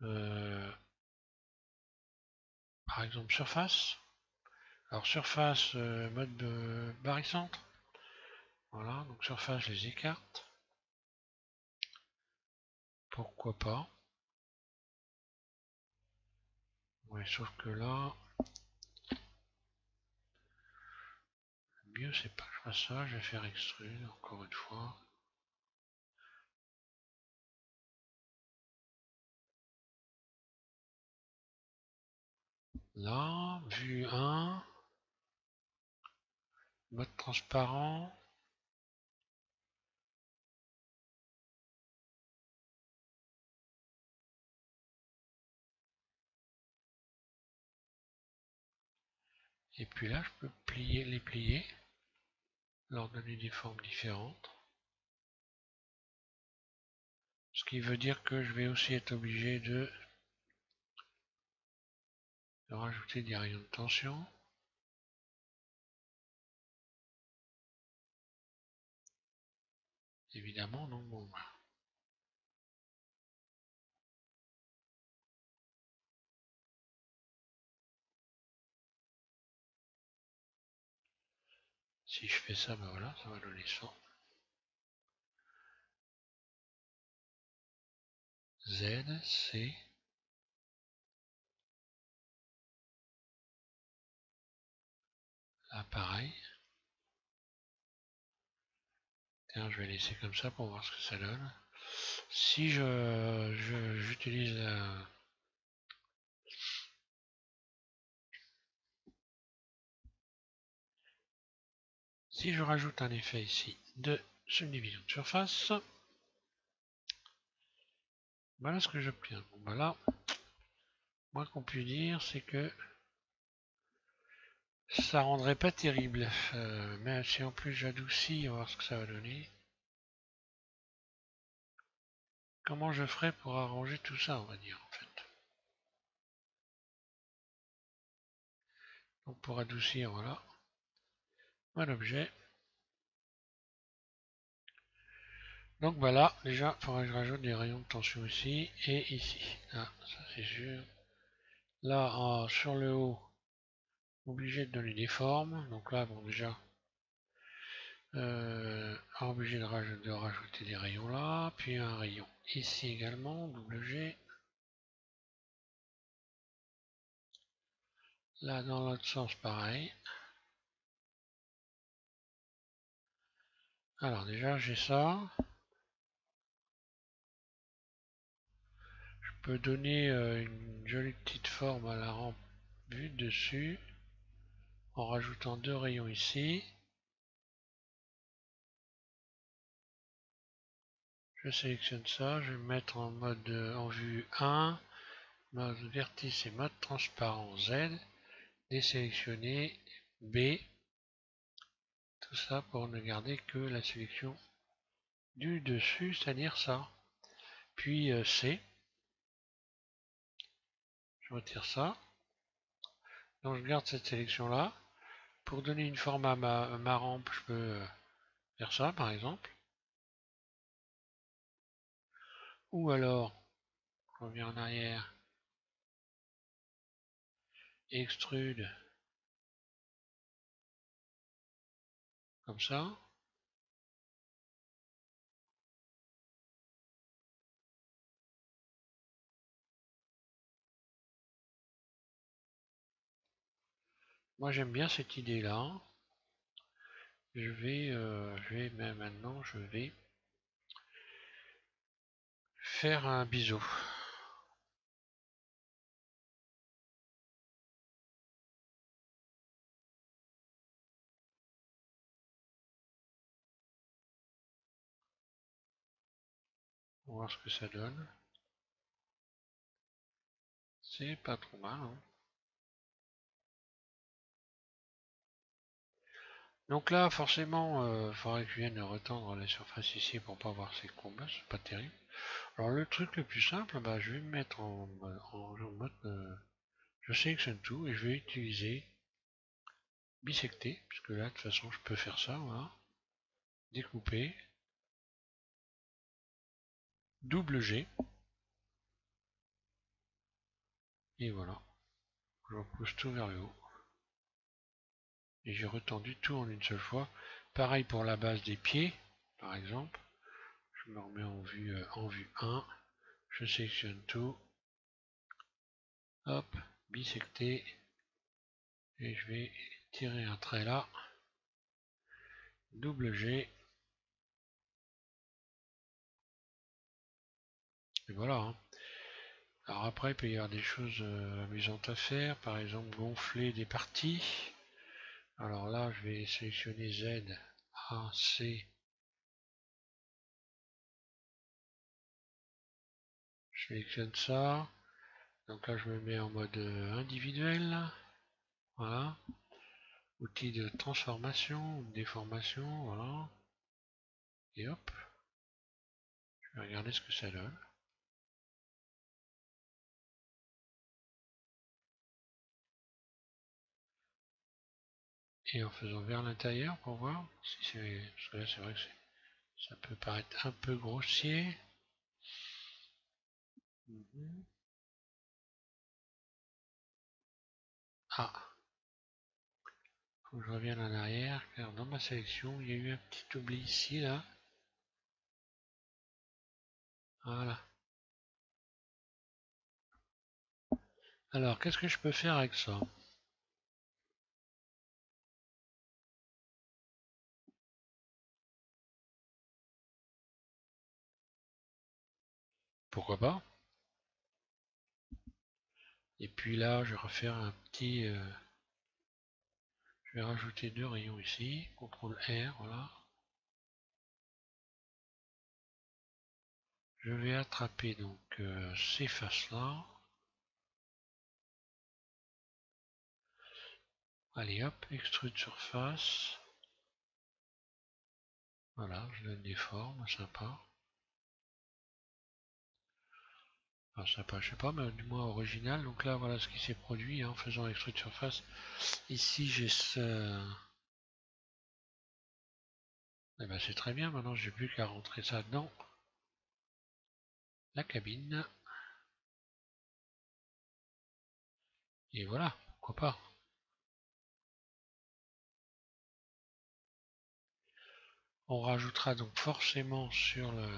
euh, par exemple surface. Alors surface mode barycentre. Voilà, donc surface, je les écarte. Pourquoi pas. Ouais, sauf que là, le mieux c'est pas que je fasse ça. Je vais faire extrude encore une fois. Là, vue 1, mode transparent. Et puis là, je peux les plier, leur donner des formes différentes. Ce qui veut dire que je vais aussi être obligé de rajouter des rayons de tension. Évidemment, non, bon. Si je fais ça, ben voilà, ça va donner ça. Z, C. Là, pareil. Tiens, je vais laisser comme ça pour voir ce que ça donne. Si j'utilise si je rajoute un effet ici de subdivision de surface, voilà ce que j'obtiens. Bon, ben là, moins qu'on puisse dire, c'est que ça rendrait pas terrible. Mais si en plus j'adoucis, on va voir ce que ça va donner. Comment je ferais pour arranger tout ça, on va dire, en fait. Donc pour adoucir, voilà, un objet. Donc voilà, déjà, il faudrait que je rajoute des rayons de tension ici et ici. Ah, ça c'est sûr. Là, sur le haut, obligé de donner des formes. Donc là, bon déjà, obligé de rajouter des rayons là. Puis un rayon ici également, double G. Là, dans l'autre sens, pareil. Alors déjà, j'ai ça. Je peux donner une jolie petite forme à la rampe vue dessus en rajoutant deux rayons ici. Je sélectionne ça, je vais me mettre en mode en vue 1, mode vertice et mode transparent Z, désélectionner B, tout ça pour ne garder que la sélection du dessus, c'est-à-dire ça. Puis C, je retire ça. Donc je garde cette sélection là. Pour donner une forme à ma rampe, je peux faire ça par exemple. Ou alors, je reviens en arrière, extrude, comme ça. Moi j'aime bien cette idée là. Maintenant, je vais faire un biseau. On va voir ce que ça donne. C'est pas trop mal, hein. Donc là, forcément, il faudrait que je vienne retendre la surface ici pour pas voir ces combats, c'est pas terrible. Alors le truc le plus simple, bah, je vais me mettre en mode, je sélectionne tout et je vais utiliser bisecter, puisque là de toute façon je peux faire ça, voilà. Découper, double G, et voilà. Je repousse tout vers le haut. Et j'ai retendu tout en une seule fois. Pareil pour la base des pieds, par exemple. Je me remets en vue 1. Je sélectionne tout. Hop, bisecter. Et je vais tirer un trait là. Double G. Et voilà, hein. Alors après, il peut y avoir des choses amusantes à faire. Par exemple, gonfler des parties. Alors là, je vais sélectionner Z, A, C. Je sélectionne ça. Donc là, je me mets en mode individuel. Voilà. Outil de transformation, de déformation, voilà. Et hop. Je vais regarder ce que ça donne. Et en faisant vers l'intérieur pour voir si c'est. Parce que là, c'est vrai que ça peut paraître un peu grossier. Ah, faut que je revienne en arrière, car dans ma sélection, il y a eu un petit oubli ici, là. Voilà. Alors, qu'est-ce que je peux faire avec ça? Pourquoi pas? Et puis là, je vais refaire un petit... je vais rajouter deux rayons ici. CTRL R, voilà. Je vais attraper donc ces faces-là. Allez hop, extrude surface. Voilà, je donne des formes, sympa. enfin, sympa, je sais pas, mais du moins original. Donc là, voilà ce qui s'est produit en faisant l'extrude de surface. Ici, j'ai ce... Eh ben, c'est très bien, maintenant j'ai plus qu'à rentrer ça dans la cabine. Et voilà, pourquoi pas. On rajoutera donc forcément sur le...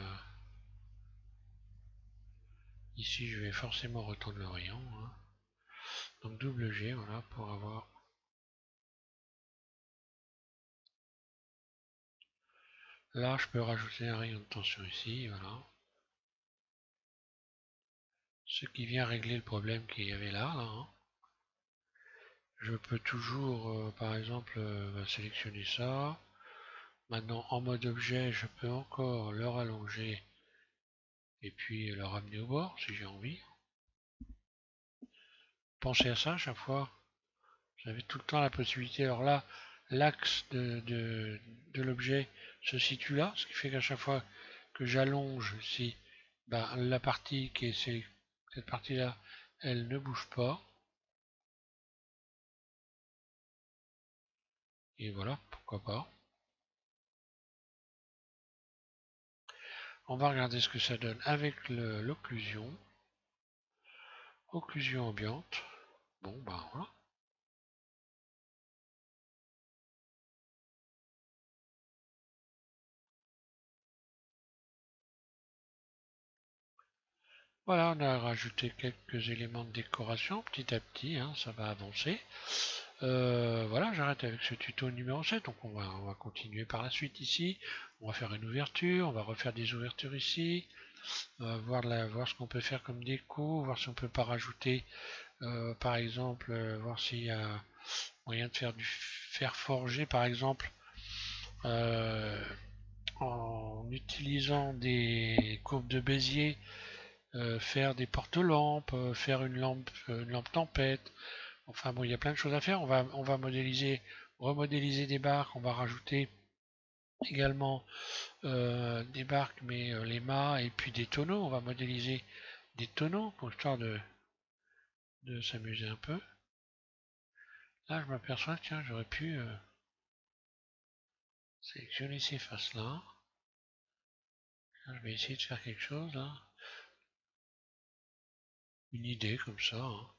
Ici, je vais forcément retourner le rayon. Hein. Donc double G, voilà, pour avoir... Là, je peux rajouter un rayon de tension ici, voilà. Ce qui vient régler le problème qu'il y avait là. Hein. Je peux toujours, par exemple, sélectionner ça. Maintenant, en mode objet, je peux encore le rallonger et puis le ramener au bord si j'ai envie. Pensez à ça à chaque fois. Vous avez tout le temps la possibilité. Alors là, l'axe de l'objet se situe là, ce qui fait qu'à chaque fois que j'allonge ici, ben, la partie qui est cette partie-là, elle ne bouge pas. Et voilà, pourquoi pas. On va regarder ce que ça donne avec l'occlusion. Occlusion ambiante. Bon, ben voilà. Voilà, on a rajouté quelques éléments de décoration petit à petit, hein, ça va avancer. Voilà, j'arrête avec ce tuto numéro 7, donc on va continuer par la suite ici. On va faire une ouverture, on va refaire des ouvertures ici, voir ce qu'on peut faire comme déco, voir si on peut pas rajouter, par exemple, voir s'il y a moyen de faire du fer forgé, par exemple, euh, en utilisant des courbes de Bézier, faire des porte-lampes, faire une lampe tempête. Enfin bon, il y a plein de choses à faire. On va modéliser, remodéliser des barques. On va rajouter également des barques, mais les mâts et puis des tonneaux. On va modéliser des tonneaux pour histoire de s'amuser un peu. Là, je m'aperçois que tiens, j'aurais pu sélectionner ces faces-là. Je vais essayer de faire quelque chose là. Une idée comme ça. Hein.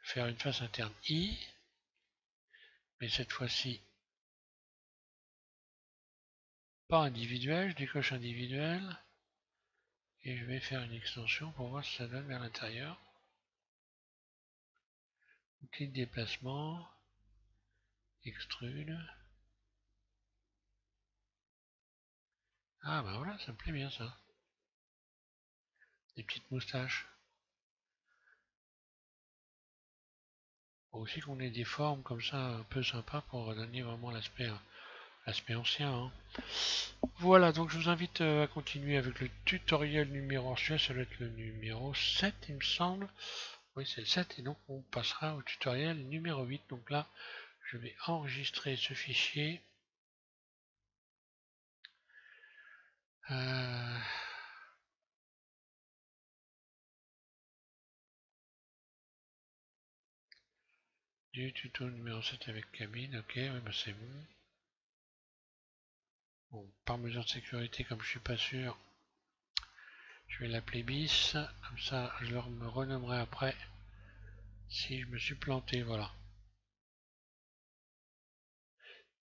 Faire une face interne I, mais cette fois-ci pas individuelle. Je décoche individuel et je vais faire une extension pour voir si ça donne vers l'intérieur. Outil de déplacement, extrude. Ah bah voilà, ça me plaît bien ça. Des petites moustaches. Faut aussi qu'on ait des formes comme ça un peu sympa pour donner vraiment l'aspect ancien. Hein. Voilà, donc je vous invite à continuer avec le tutoriel numéro actuel, ça doit être le numéro 7 il me semble. Oui c'est le 7 et donc on passera au tutoriel numéro 8. Donc là je vais enregistrer ce fichier. Euh, du tuto numéro 7 avec cabine, ok, oui, bah c'est bon. Bon, par mesure de sécurité, comme je suis pas sûr, je vais l'appeler bis, comme ça je me renommerai après si je me suis planté, voilà.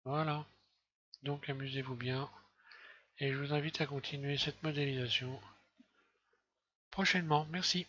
Voilà, donc amusez-vous bien et je vous invite à continuer cette modélisation prochainement, merci.